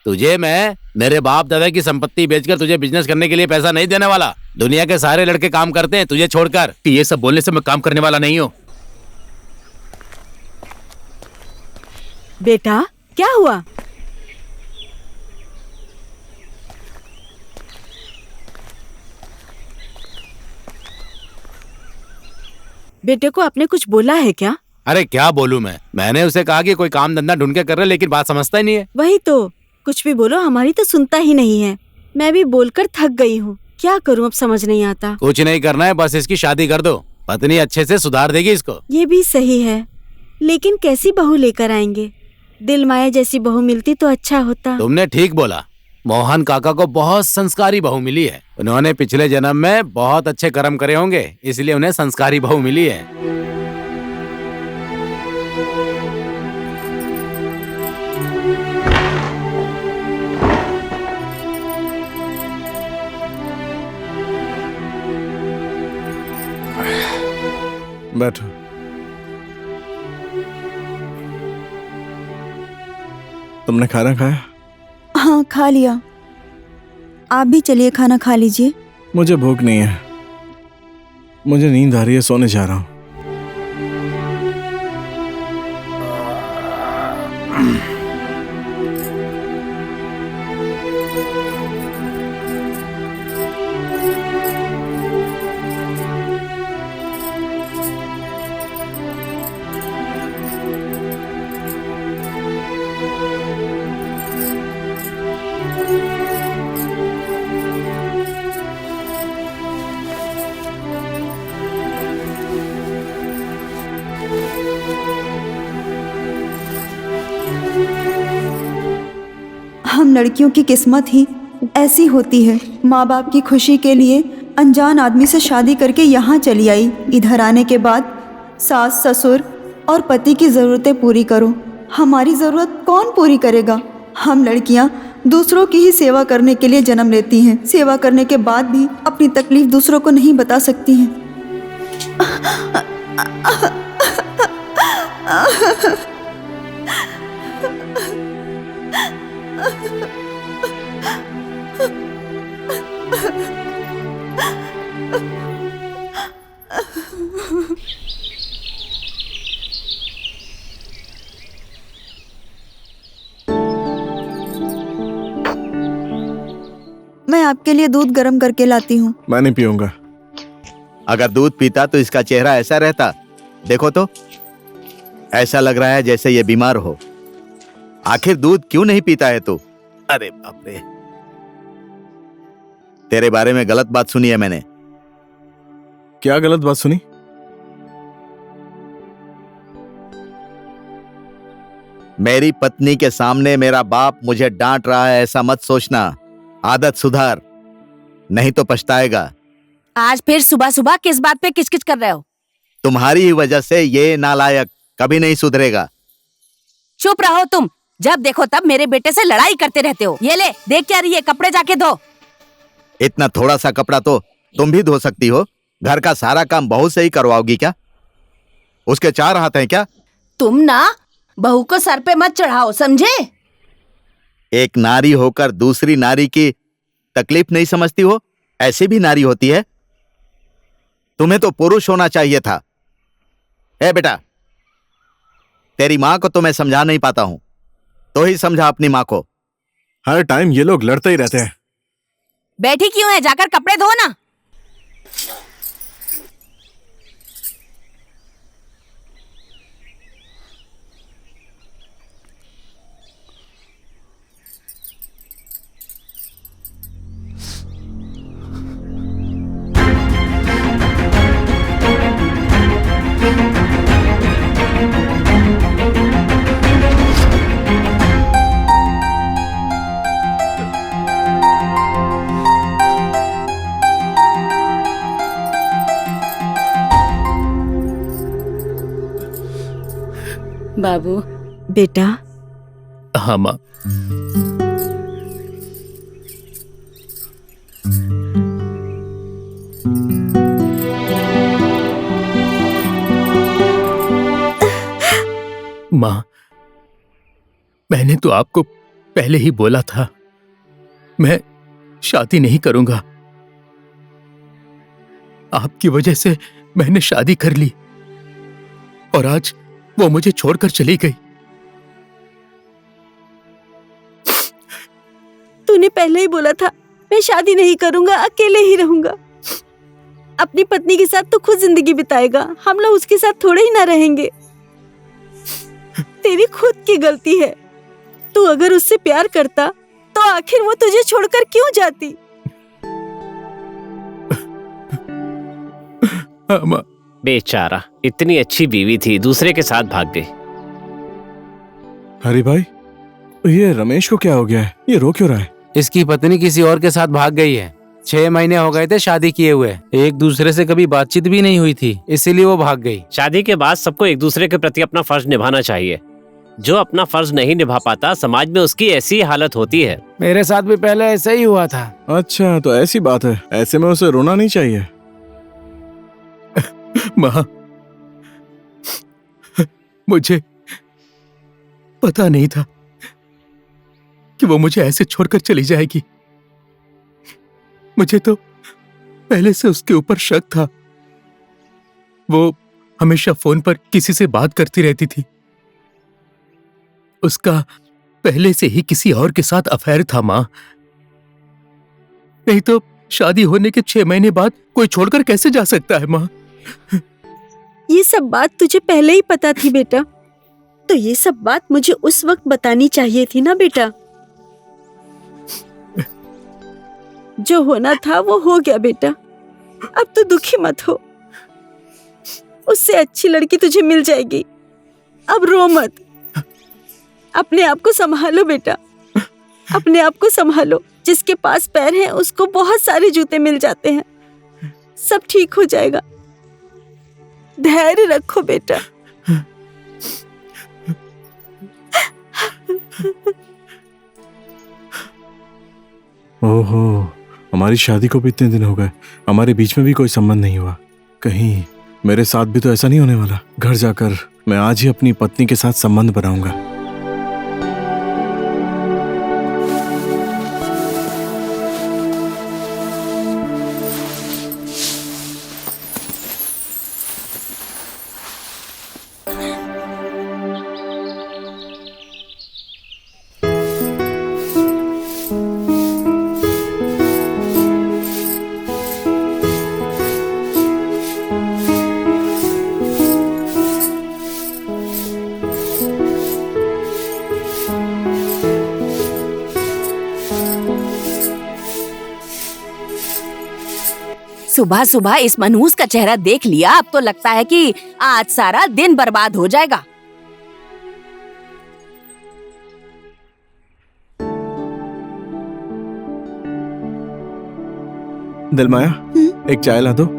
तुझे मैं मेरे बाप दादा की संपत्ति बेचकर तुझे बिजनेस करने के लिए पैसा नहीं देने वाला। दुनिया के सारे लड़के काम करते हैं तुझे छोड़कर। कि ये सब बोलने से मैं काम करने वाला नहीं हूँ। बेटा क्या हुआ? बेटे को आपने कुछ बोला है क्या? अरे क्या बोलूं मैंने उसे कहा कि कोई काम धंधा ढूंढ के कर रहे, लेकिन बात समझता ही नहीं है। वही तो, कुछ भी बोलो हमारी तो सुनता ही नहीं है। मैं भी बोलकर थक गई हूँ, क्या करूँ अब समझ नहीं आता। कुछ नहीं करना है, बस इसकी शादी कर दो। पत्नी अच्छे से सुधार देगी इसको। ये भी सही है, लेकिन कैसी बहू लेकर आएंगे? दिल माया जैसी बहू मिलती तो अच्छा होता। तुमने ठीक बोला। मोहन काका को बहुत संस्कारी बहू मिली है। उन्होंने पिछले जन्म में बहुत अच्छे कर्म करे होंगे, इसलिए उन्हें संस्कारी बहू मिली है। बैठो। तुमने खाना खाया? हाँ खा लिया। आप भी चलिए खाना खा लीजिए। मुझे भूख नहीं है, मुझे नींद आ रही है, सोने जा रहा हूँ। हम लड़कियों की किस्मत ही ऐसी होती है। माँ बाप की खुशी के लिए अनजान आदमी से शादी करके यहाँ चली आई। इधर आने के बाद सास ससुर और पति की ज़रूरतें पूरी करो। हमारी ज़रूरत कौन पूरी करेगा? हम लड़कियाँ दूसरों की ही सेवा करने के लिए जन्म लेती हैं। सेवा करने के बाद भी अपनी तकलीफ दूसरों को नहीं बता सकती हैं। मैं आपके लिए दूध गर्म करके लाती हूँ। मैं नहीं पीऊंगा। अगर दूध पीता तो इसका चेहरा ऐसा रहता। देखो तो, ऐसा लग रहा है जैसे ये बीमार हो। आखिर दूध क्यों नहीं पीता है तू? अरे बाप रे, तेरे बारे में गलत बात सुनी है मैंने। क्या गलत बात सुनी? मेरी पत्नी के सामने मेरा बाप मुझे डांट रहा है ऐसा मत सोचना। आदत सुधार, नहीं तो पछताएगा। आज फिर सुबह सुबह किस बात पे किचकिच कर रहे हो? तुम्हारी ही वजह से ये नालायक कभी नहीं सुधरेगा। चुप रहो तुम, जब देखो तब मेरे बेटे से लड़ाई करते रहते हो। ये ले, देख क्या रही है, कपड़े जाके धो। इतना थोड़ा सा कपड़ा तो तुम भी धो सकती हो। घर का सारा काम बहू से ही करवाओगी क्या? उसके 4 हाथ हैं क्या? तुम ना बहू को सर पे मत चढ़ाओ, समझे? एक नारी होकर दूसरी नारी की तकलीफ नहीं समझती हो? ऐसी भी नारी होती है। तुम्हें तो पुरुष होना चाहिए था। ए बेटा, तेरी माँ को तो मैं समझा नहीं पाता हूं, तो ही समझा अपनी माँ को। हर टाइम ये लोग लड़ते ही रहते हैं। बैठी क्यों है? जाकर कपड़े धो ना। बाबू। बेटा। हाँ माँ। माँ, मैंने तो आपको पहले ही बोला था मैं शादी नहीं करूंगा। आपकी वजह से मैंने शादी कर ली और आज वो मुझे छोड़कर चली गई। तूने पहले ही बोला था मैं शादी नहीं करूंगा, अकेले ही रहूंगा। अपनी पत्नी के साथ तो खुद जिंदगी बिताएगा, हम लोग उसके साथ थोड़े ही ना रहेंगे। तेरी खुद की गलती है। तू अगर उससे प्यार करता तो आखिर वो तुझे छोड़कर क्यों जाती? बेचारा, इतनी अच्छी बीवी थी, दूसरे के साथ भाग गई। हरी भाई, ये रमेश को क्या हो गया है? ये रो क्यों रहा है? इसकी पत्नी किसी और के साथ भाग गई है। 6 महीने हो गए थे शादी किए हुए, एक दूसरे से कभी बातचीत भी नहीं हुई थी, इसीलिए वो भाग गई। शादी के बाद सबको एक दूसरे के प्रति अपना फर्ज निभाना चाहिए। जो अपना फर्ज नहीं निभा पाता, समाज में उसकी ऐसी हालत होती है। मेरे साथ भी पहले ऐसा ही हुआ था। अच्छा, तो ऐसी बात है। ऐसे में उसे रोना नहीं चाहिए। माँ, मुझे पता नहीं था कि वो मुझे ऐसे छोड़कर चली जाएगी। मुझे तो पहले से उसके ऊपर शक था। वो हमेशा फोन पर किसी से बात करती रहती थी। उसका पहले से ही किसी और के साथ अफेयर था माँ। नहीं तो शादी होने के 6 महीने बाद कोई छोड़कर कैसे जा सकता है माँ? ये सब बात तुझे पहले ही पता थी बेटा, तो ये सब बात मुझे उस वक्त बतानी चाहिए थी ना बेटा। जो होना था वो हो गया बेटा, अब तो दुखी मत हो। उससे अच्छी लड़की तुझे मिल जाएगी, अब रो मत। अपने आप को संभालो बेटा, अपने आप को संभालो। जिसके पास पैर हैं उसको बहुत सारे जूते मिल जाते हैं। सब ठीक हो जाएगा, धैर्य रखो बेटा। ओहो, हमारी शादी को भी इतने दिन हो गए, हमारे बीच में भी कोई संबंध नहीं हुआ। कहीं मेरे साथ भी तो ऐसा नहीं होने वाला। घर जाकर मैं आज ही अपनी पत्नी के साथ संबंध बनाऊंगा। सुबह सुबह इस मनहूस का चेहरा देख लिया, अब तो लगता है कि आज सारा दिन बर्बाद हो जाएगा। दिलमाया, एक चाय ला दो।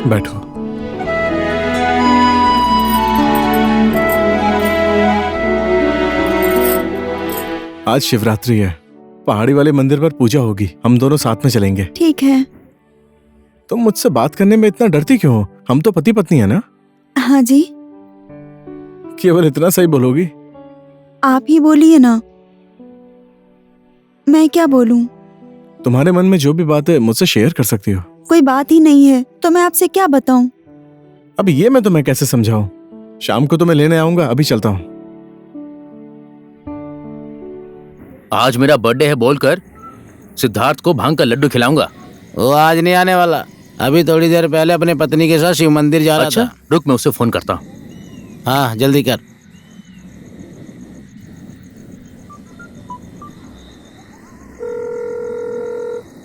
बैठो। आज शिवरात्रि है, पहाड़ी वाले मंदिर पर पूजा होगी, हम दोनों साथ में चलेंगे। ठीक है। तुम मुझसे बात करने में इतना डरती क्यों हो? हम तो पति पत्नी है ना? हाँ जी। केवल इतना सही बोलोगी? आप ही बोलिए ना, मैं क्या बोलूं? तुम्हारे मन में जो भी बात है मुझसे शेयर कर सकती हो। कोई बात ही नहीं है तो मैं आपसे क्या बताऊं? अब ये मैं तुम्हें कैसे समझाऊं? शाम को तुम्हें लेने आऊंगा, अभी चलता हूं। आज मेरा बर्थडे है बोलकर सिद्धार्थ को भांग का लड्डू खिलाऊंगा। वो आज नहीं आने वाला, अभी थोड़ी देर पहले अपने पत्नी के साथ शिव मंदिर जा रहा अच्छा, था। रुक मैं उसे फोन करता हूँ। हाँ जल्दी कर।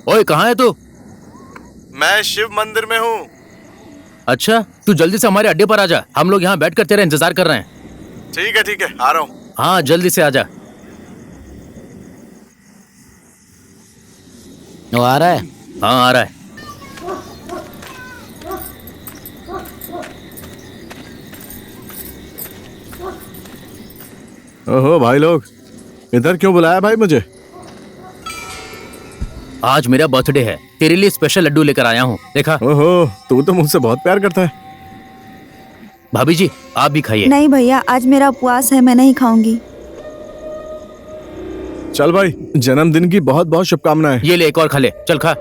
ओए कहाँ है तू? मैं शिव मंदिर में हूँ। अच्छा, तू जल्दी से हमारे अड्डे पर आ जा, हम लोग यहाँ बैठकर तेरा इंतजार कर रहे हैं। ठीक है, आ रहा हूँ। हाँ जल्दी से आ जा। वो आ रहा है? हाँ आ रहा है। ओहो भाई लोग, इधर क्यों बुलाया भाई मुझे? आज मेरा बर्थडे है, तेरे लिए स्पेशल लड्डू लेकर आया हूँ, देखा। ओहो, तू तो मुझसे बहुत प्यार करता है। भाभी जी आप भी खाइए। नहीं भैया, आज मेरा उपवास है, मैं नहीं खाऊंगी। चल भाई, जन्मदिन की बहुत बहुत शुभकामनाएं। ये ले एक और खा ले, चल खा।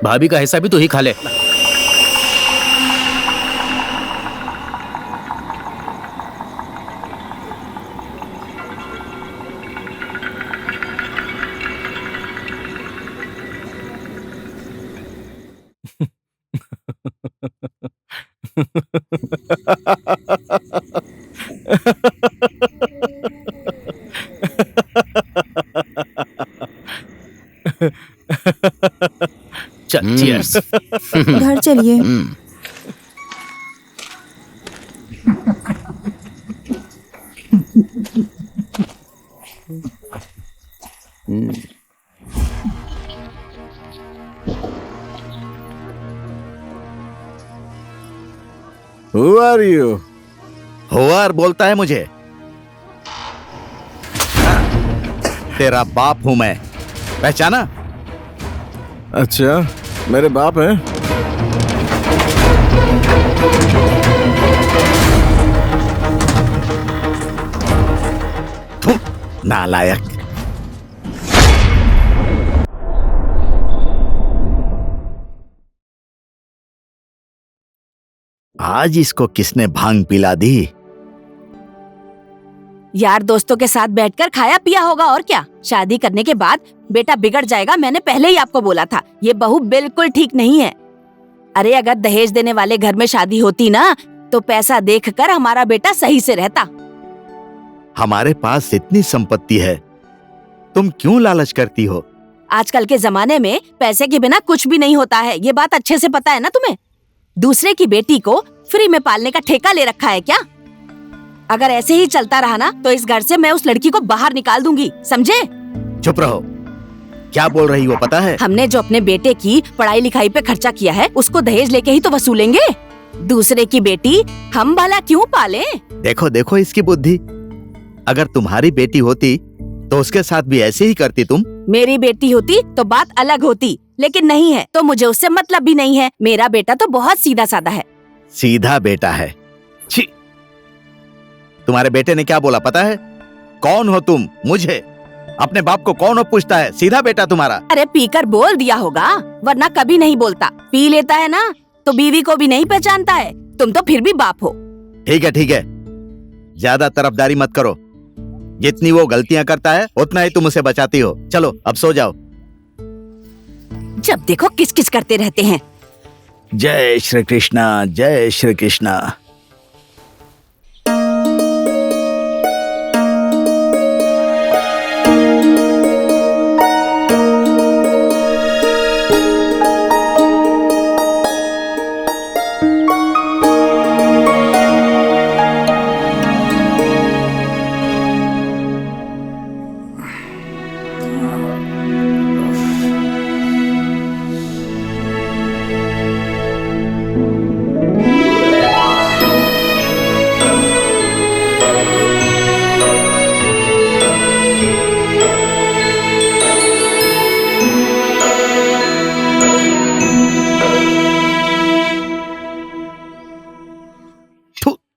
भाभी का हिस्सा भी तू ही खा ले। चल चीयर्स। घर चलिए। Who are you? होवार बोलता है मुझे। तेरा बाप हूं मैं, पहचाना? अच्छा, मेरे बाप हैं? थू, नालायक। आज इसको किसने भांग पिला दी? यार दोस्तों के साथ बैठकर खाया पिया होगा और क्या। शादी करने के बाद बेटा बिगड़ जाएगा, मैंने पहले ही आपको बोला था। ये बहू बिल्कुल ठीक नहीं है। अरे अगर दहेज देने वाले घर में शादी होती ना तो पैसा देखकर हमारा बेटा सही से रहता। हमारे पास इतनी संपत्ति है, तुम क्यों लालच करती हो? आजकल के जमाने में पैसे के बिना कुछ भी नहीं होता है, ये बात अच्छे से पता है ना तुम्हें। दूसरे की बेटी को फ्री में पालने का ठेका ले रखा है क्या? अगर ऐसे ही चलता रहा ना तो इस घर से मैं उस लड़की को बाहर निकाल दूंगी, समझे? चुप रहो, क्या बोल रही हो पता है? हमने जो अपने बेटे की पढ़ाई लिखाई पे खर्चा किया है उसको दहेज लेके ही तो वसूलेंगे। दूसरे की बेटी हम भला क्यों पाले? देखो देखो इसकी बुद्धि। अगर तुम्हारी बेटी होती तो उसके साथ भी ऐसे ही करती तुम? मेरी बेटी होती तो बात अलग होती, लेकिन नहीं है तो मुझे उससे मतलब भी नहीं है। मेरा बेटा तो बहुत सीधा साधा है। सीधा बेटा है? छी! तुम्हारे बेटे ने क्या बोला पता है? कौन हो तुम मुझे अपने बाप को कौन पूछता है? सीधा बेटा तुम्हारा। अरे पीकर बोल दिया होगा, वरना कभी नहीं बोलता। पी लेता है ना तो बीवी को भी नहीं पहचानता है। तुम तो फिर भी बाप हो। ठीक है, ज्यादा तरफदारी मत करो। जितनी वो गलतियां करता है उतना ही तुम उसे बचाती हो। चलो अब सो जाओ। जब देखो किच किच करते रहते हैं। जय श्री कृष्णा, जय श्री कृष्णा।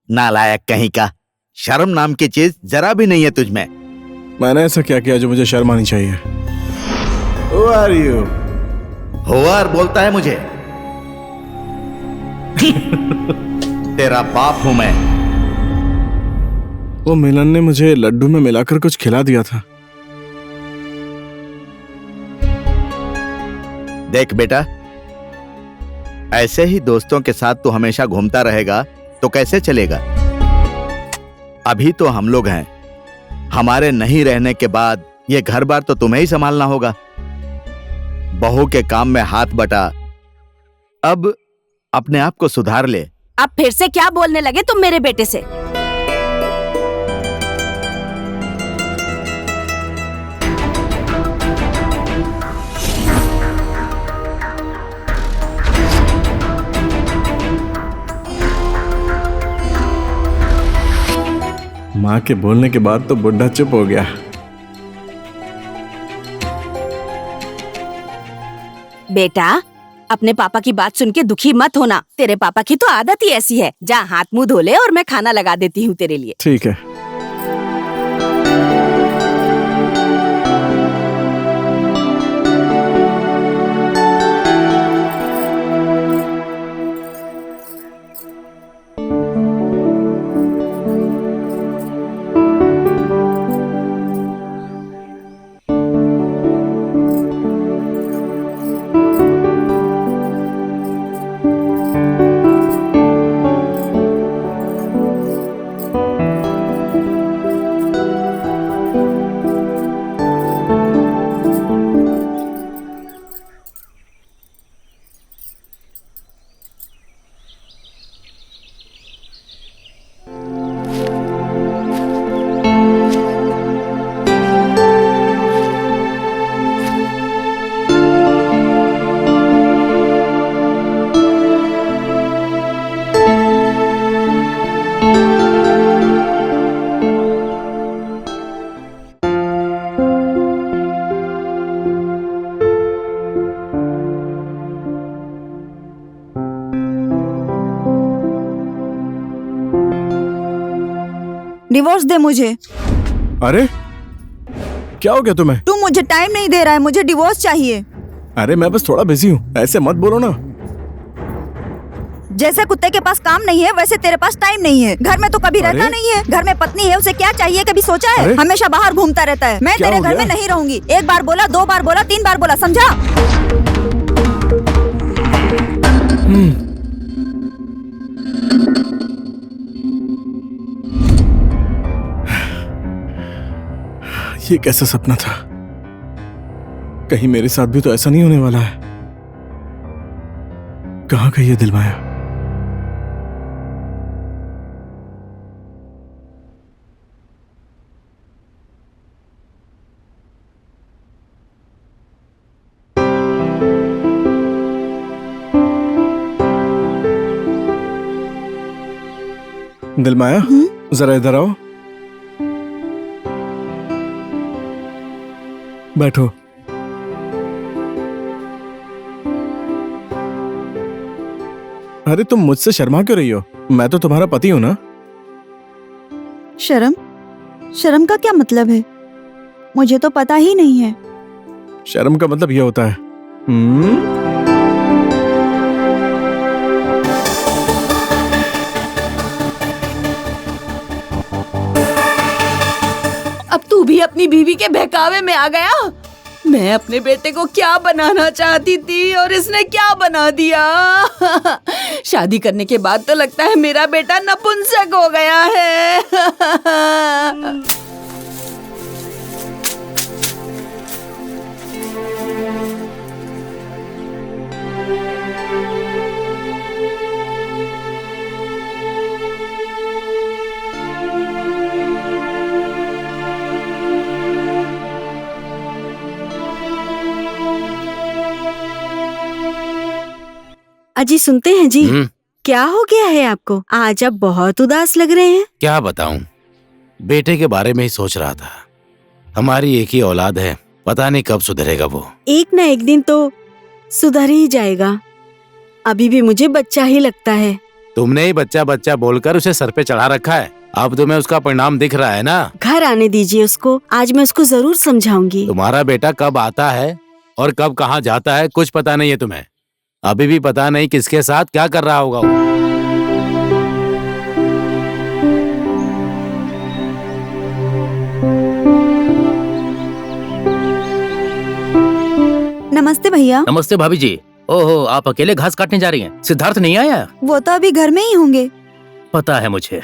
नालायक कहीं का, शर्म नाम की चीज जरा भी नहीं है तुझ में। मैंने ऐसा क्या किया जो मुझे शर्म आनी चाहिए? Who are you? होवार बोलता है मुझे। तेरा बाप हूं मैं। वो मिलन ने मुझे लड्डू में मिलाकर कुछ खिला दिया था। देख बेटा, ऐसे ही दोस्तों के साथ तू हमेशा घूमता रहेगा तो कैसे चलेगा? अभी तो हम लोग हैं, हमारे नहीं रहने के बाद ये घर बार तो तुम्हें ही संभालना होगा। बहू के काम में हाथ बटा, अब अपने आप को सुधार ले। अब फिर से क्या बोलने लगे तुम मेरे बेटे से? माँ के बोलने के बाद तो बुढ़ा चुप हो गया। बेटा, अपने पापा की बात सुन के दुखी मत होना। तेरे पापा की तो आदत ही ऐसी है। जा हाथ मुंह धो ले और मैं खाना लगा देती हूँ तेरे लिए। ठीक है। डिवोर्स दे मुझे। अरे क्या हो गया तुम्हें? तू मुझे टाइम नहीं दे रहा है, मुझे डिवोर्स चाहिए। अरे मैं बस थोड़ा बिजी हूँ, ऐसे मत बोलो ना। जैसे कुत्ते के पास काम नहीं है वैसे तेरे पास टाइम नहीं है। घर में तो कभी रहता नहीं है। घर में पत्नी है, उसे क्या चाहिए कभी सोचा है? हमेशा बाहर घूमता रहता है। मैं तेरे घर में नहीं रहूंगी। एक बार बोला, 2 बार बोला, 3 बार बोला, समझा? ये कैसा सपना था? कहीं मेरे साथ भी तो ऐसा नहीं होने वाला है। कहाँ गई ये दिलमाया? दिलमाया, जरा इधर आओ। बैठो। अरे तुम मुझसे शर्मा क्यों रही हो? मैं तो तुम्हारा पति हूं ना। शर्म? शर्म का क्या मतलब है? मुझे तो पता ही नहीं है। शर्म का मतलब ये होता है। अब तू भी अपनी बीवी के बहकावे में आ गया। मैं अपने बेटे को क्या बनाना चाहती थी और इसने क्या बना दिया। शादी करने के बाद तो लगता है मेरा बेटा नपुंसक हो गया है। अजी सुनते हैं जी। क्या हो गया है आपको? आज आप बहुत उदास लग रहे हैं। क्या बताऊं, बेटे के बारे में ही सोच रहा था। हमारी एक ही औलाद है, पता नहीं कब सुधरेगा वो। एक न एक दिन तो सुधर ही जाएगा। अभी भी मुझे बच्चा ही लगता है। तुमने ही बच्चा बच्चा बोलकर उसे सर पे चढ़ा रखा है। अब तुम्हें उसका परिणाम दिख रहा है ना। घर आने दीजिए उसको, आज मैं उसको जरूर समझाऊंगी। तुम्हारा बेटा कब आता है और कब कहाँ जाता है कुछ पता नहीं है तुम्हें। अभी भी पता नहीं किसके साथ क्या कर रहा होगा वो। नमस्ते भैया। नमस्ते भाभी जी। ओहो, आप अकेले घास काटने जा रही हैं? सिद्धार्थ नहीं आया? वो तो अभी घर में ही होंगे। पता है मुझे।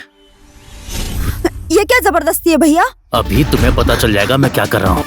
ये क्या जबरदस्ती है भैया? अभी तुम्हें पता चल जाएगा मैं क्या कर रहा हूँ।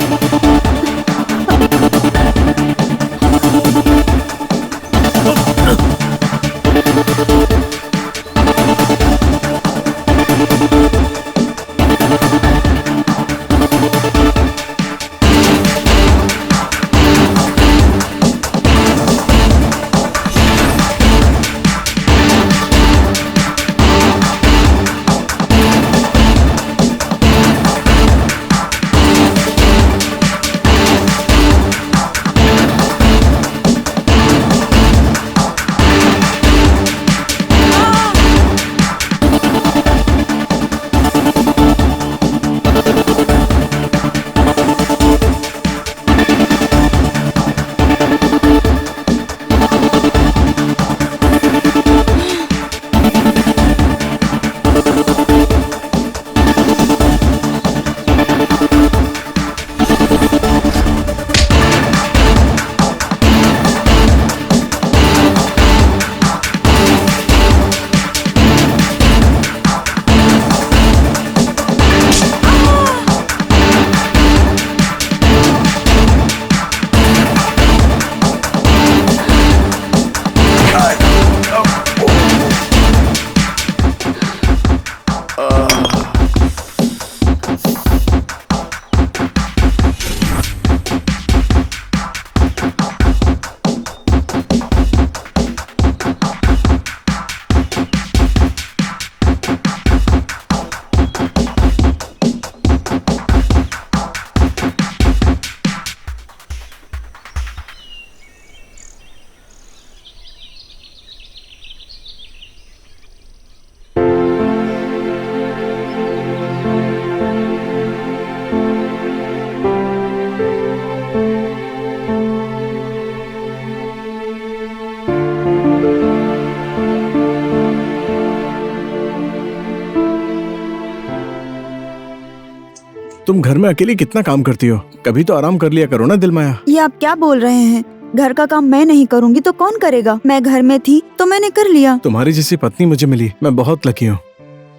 तुम घर में अकेली कितना काम करती हो? कभी तो आराम कर लिया करो ना दिलमाया। ये आप क्या बोल रहे हैं? घर का काम मैं नहीं करूंगी तो कौन करेगा? मैं घर में थी तो मैंने कर लिया। तुम्हारी जैसी पत्नी मुझे मिली, मैं बहुत लकी हूँ।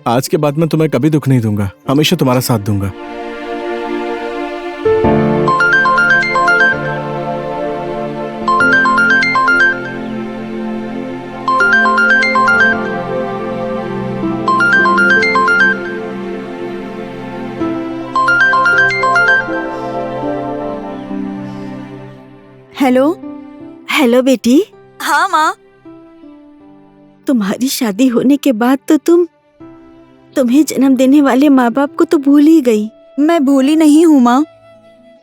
आज के बाद मैं तुम्हें कभी दुख नहीं दूंगा, हमेशा तुम्हारा साथ दूंगा। हेलो। हेलो बेटी। हाँ माँ। तुम्हारी शादी होने के बाद तो तुम्हें जन्म देने वाले माँ बाप को तो भूल ही गई। मैं भूली नहीं हूँ माँ।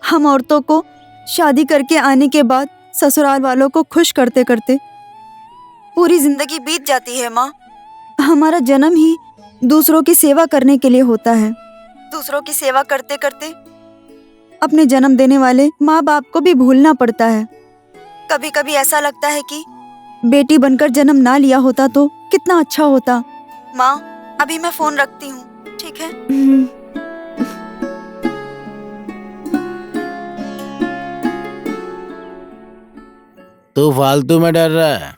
हम औरतों को शादी करके आने के बाद ससुराल वालों को खुश करते करते पूरी जिंदगी बीत जाती है माँ। हमारा जन्म ही दूसरों की सेवा करने के लिए होता है। दूसरों की सेवा करते करते अपने जन्म देने वाले माँ बाप को भी भूलना पड़ता है। कभी कभी ऐसा लगता है कि बेटी बनकर जन्म ना लिया होता तो कितना अच्छा होता। माँ, अभी मैं फोन रखती हूँ, ठीक है? तू फालतू में डर रहा है।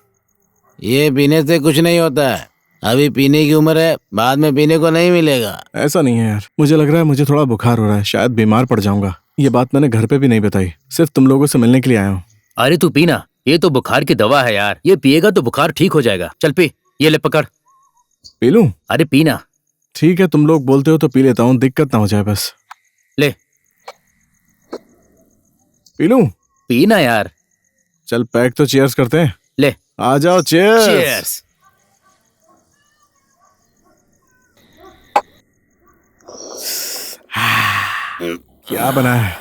ये पीने से कुछ नहीं होता है। अभी पीने की उम्र है, बाद में पीने को नहीं मिलेगा। ऐसा नहीं है यार, मुझे लग रहा है मुझे थोड़ा बुखार हो रहा है, शायद बीमार पड़ जाऊंगा। ये बात मैंने घर पे भी नहीं बताई, सिर्फ तुम लोगों से मिलने के लिए आया हूँ। अरे तू पीना, ये तो बुखार की दवा है यार, ये पिएगा तो बुखार ठीक हो जाएगा। चल पी, ये ले पकड़। पी लूं? अरे पीना। ठीक है, तुम लोग बोलते हो तो पी लेता हूँ, दिक्कत ना हो जाए बस। ले पी लूं? पीना यार। चल पैक तो चीयर्स करते हैं। ले आ जाओ, चीयर्स। चीयर्स। क्या बना है?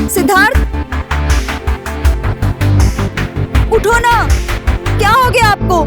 सिद्धार्थ, उठो ना, क्या हो गया आपको?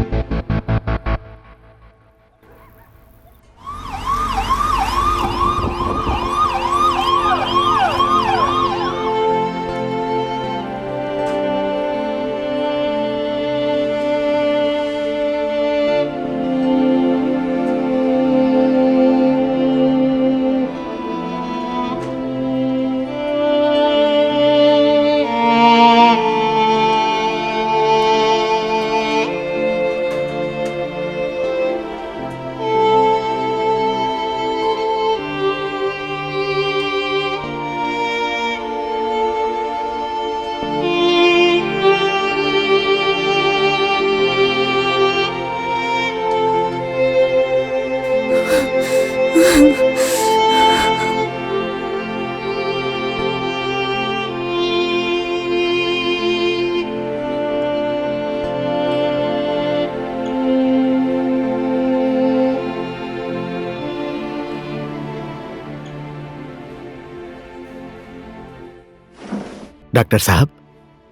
डॉक्टर साहब,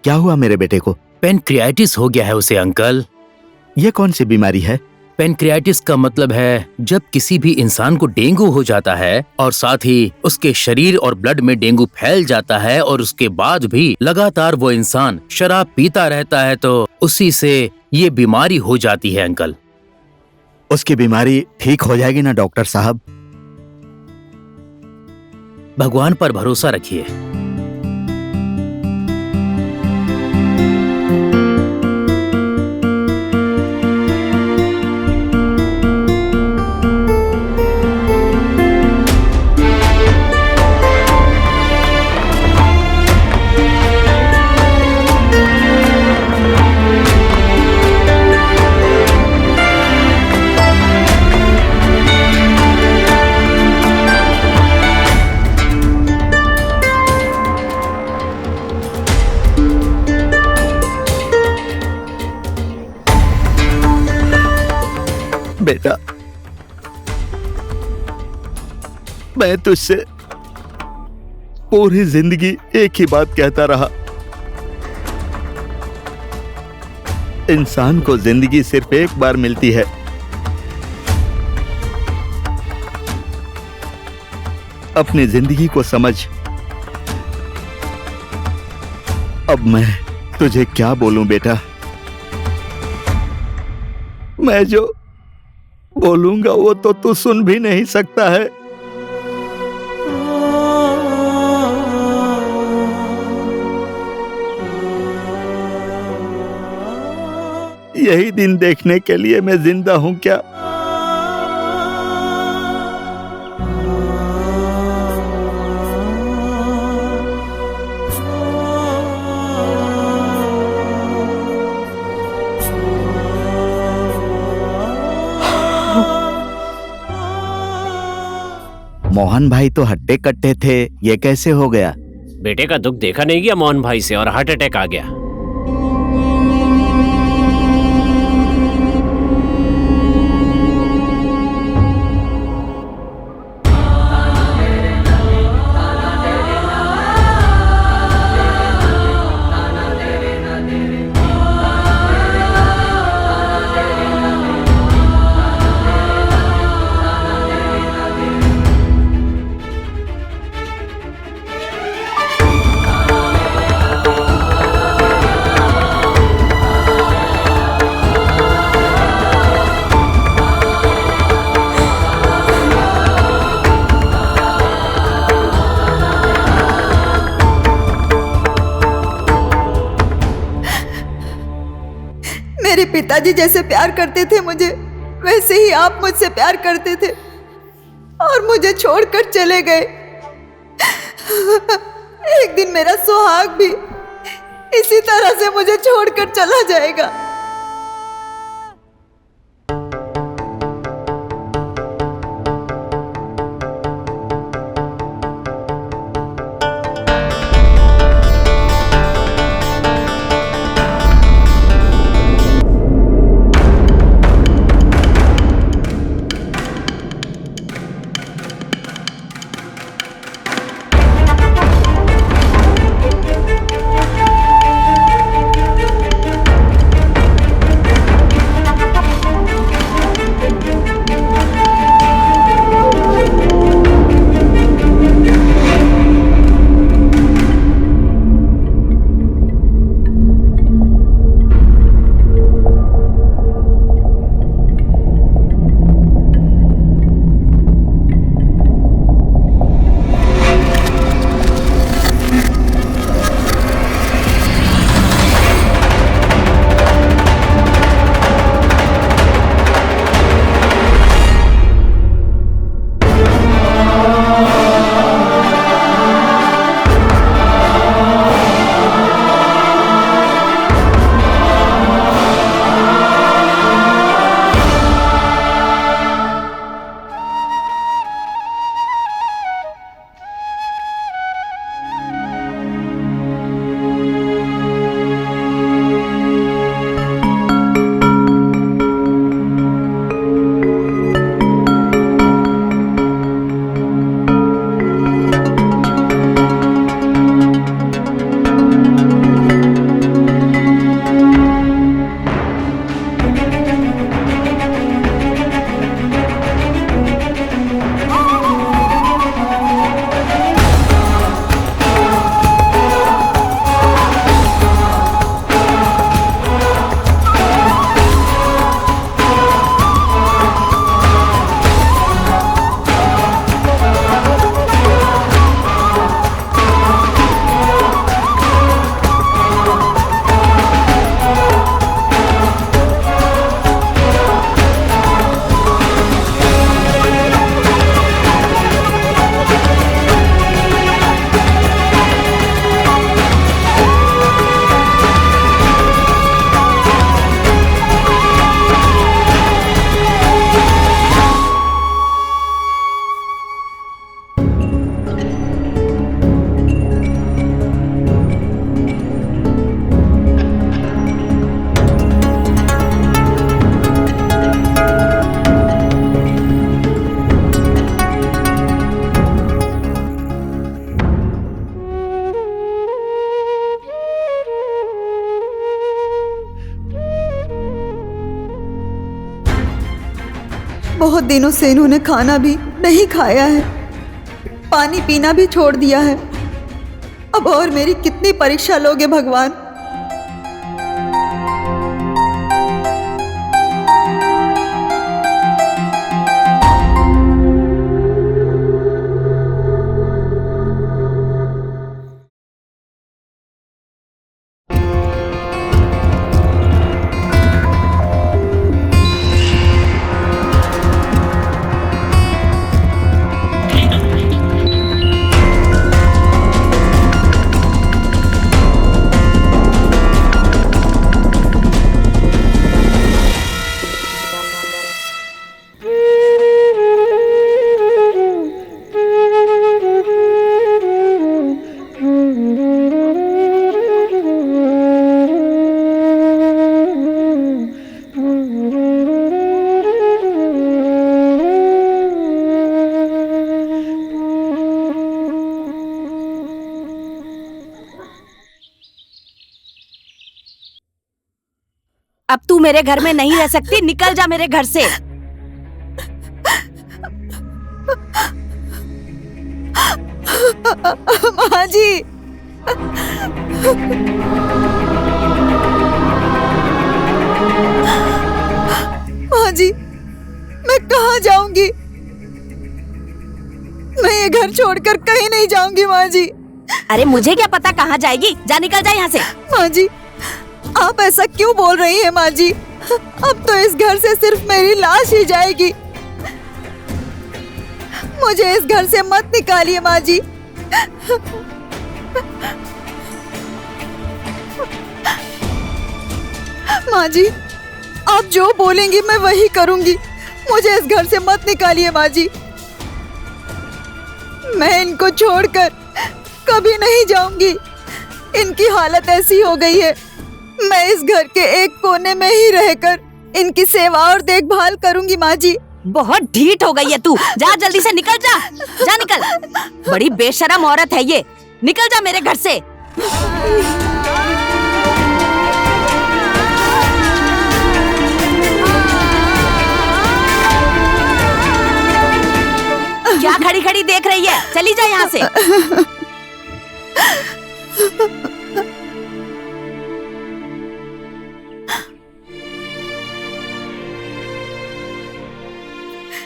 क्या हुआ मेरे बेटे को? पेनक्रियाटिस हो गया है उसे अंकल। ये कौन सी बीमारी है? पेनक्रियाटिस का मतलब है जब किसी भी इंसान को डेंगू हो जाता है और साथ ही उसके शरीर और ब्लड में डेंगू फैल जाता है और उसके बाद भी लगातार वो इंसान शराब पीता रहता है, तो उसी से ये बीमारी हो जाती है अंकल। उसकी बीमारी ठीक हो जाएगी ना डॉक्टर साहब? भगवान पर भरोसा रखिए। बेटा, मैं तुझसे पूरी जिंदगी एक ही बात कहता रहा, इंसान को जिंदगी सिर्फ एक बार मिलती है। अपनी जिंदगी को समझ। अब मैं तुझे क्या बोलूं बेटा? मैं जो बोलूंगा वो तो तू सुन भी नहीं सकता है। यही दिन देखने के लिए मैं जिंदा हूं क्या? मोहन भाई तो हट्टे कट्टे थे, ये कैसे हो गया? बेटे का दुख देखा नहीं गया मोहन भाई से और हार्ट अटैक आ गया। मेरे पिताजी जैसे प्यार करते थे मुझे, वैसे ही आप मुझसे प्यार करते थे और मुझे छोड़कर चले गए। एक दिन मेरा सुहाग भी इसी तरह से मुझे छोड़कर चला जाएगा। बहुत दिनों से इन्होंने खाना भी नहीं खाया है, पानी पीना भी छोड़ दिया है। अब और मेरी कितनी परीक्षा लोगे भगवान। अब तू मेरे घर में नहीं रह सकती, निकल जा मेरे घर से। माँ जी, माँ जी, मैं कहाँ जाऊंगी? मैं ये घर छोड़कर कहीं नहीं जाऊंगी माँ जी। अरे मुझे क्या पता कहाँ जाएगी, जा निकल जा यहाँ से। माँ जी, आप ऐसा क्यों बोल रही हैं माँ जी? अब तो इस घर से सिर्फ मेरी लाश ही जाएगी। मुझे इस घर से मत निकालिए माँ जी। माँ जी, आप जो बोलेंगी मैं वही करूंगी। मुझे इस घर से मत निकालिए माँ जी। मैं इनको छोड़कर कभी नहीं जाऊंगी। इनकी हालत ऐसी हो गई है, मैं इस घर के एक कोने में ही रहकर इनकी सेवा और देखभाल करूंगी माँ जी। बहुत ढीठ हो गई है तू, जा जल्दी से निकल जा, जा निकल। बड़ी बेशरम औरत है ये, निकल जा मेरे घर से। क्या खड़ी खड़ी देख रही है, चली जा यहाँ से।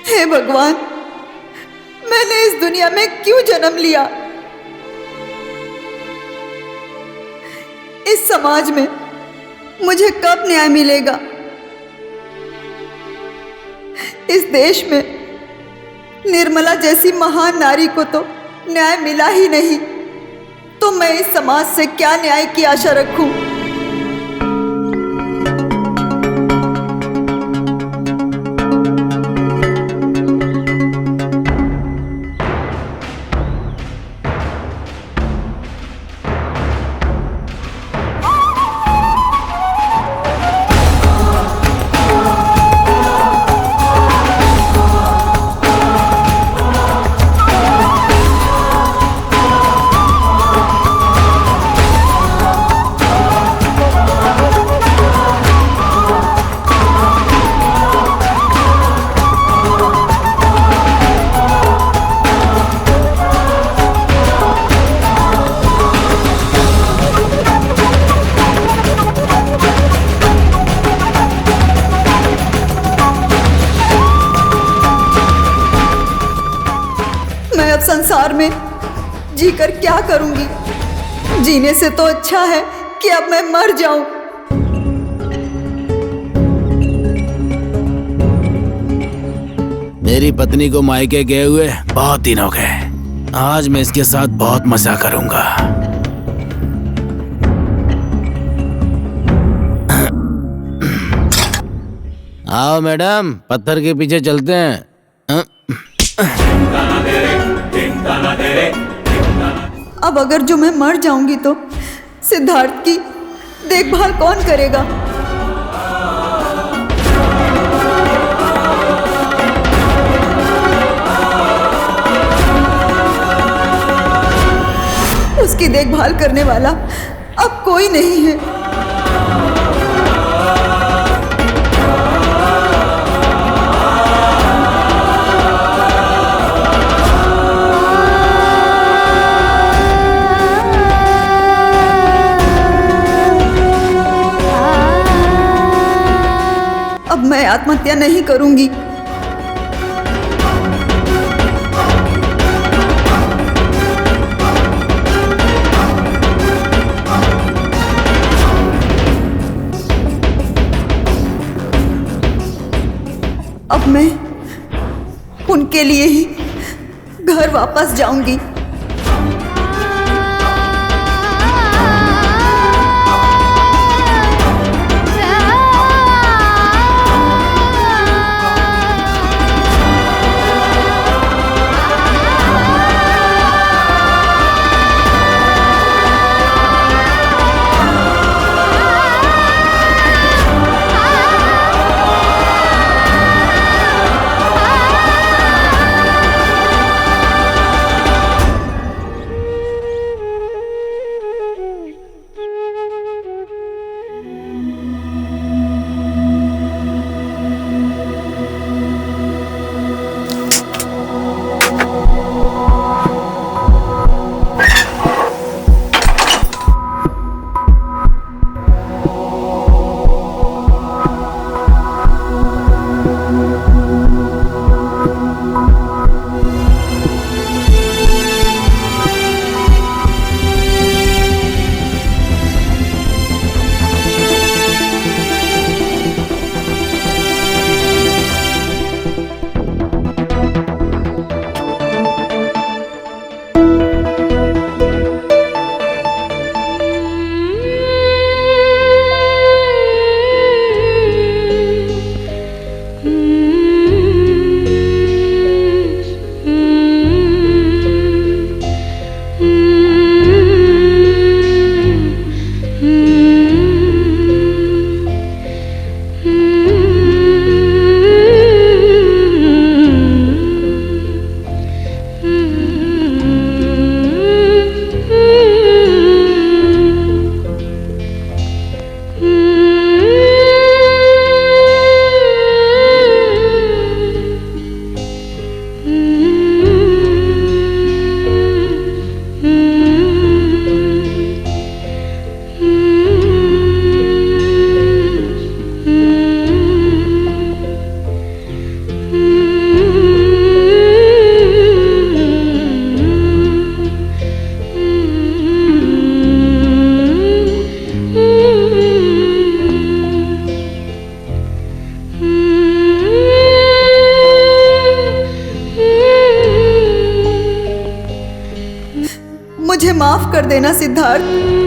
हे भगवान, मैंने इस दुनिया में क्यों जन्म लिया? इस समाज में मुझे कब न्याय मिलेगा? इस देश में निर्मला जैसी महान नारी को तो न्याय मिला ही नहीं, तो मैं इस समाज से क्या न्याय की आशा रखूं? संसार में जीकर क्या करूंगी? जीने से तो अच्छा है कि अब मैं मर जाऊं। मेरी पत्नी को मायके गए हुए बहुत दिन हो गए। आज मैं इसके साथ बहुत मजा करूंगा। आओ मैडम, पत्थर के पीछे चलते हैं। अब अगर जो मैं मर जाऊंगी तो सिद्धार्थ की देखभाल कौन करेगा? उसकी देखभाल करने वाला अब कोई नहीं है। अब मैं आत्महत्या नहीं करूंगी। अब मैं उनके लिए ही घर वापस जाऊंगी। कर देना सिद्धार्थ।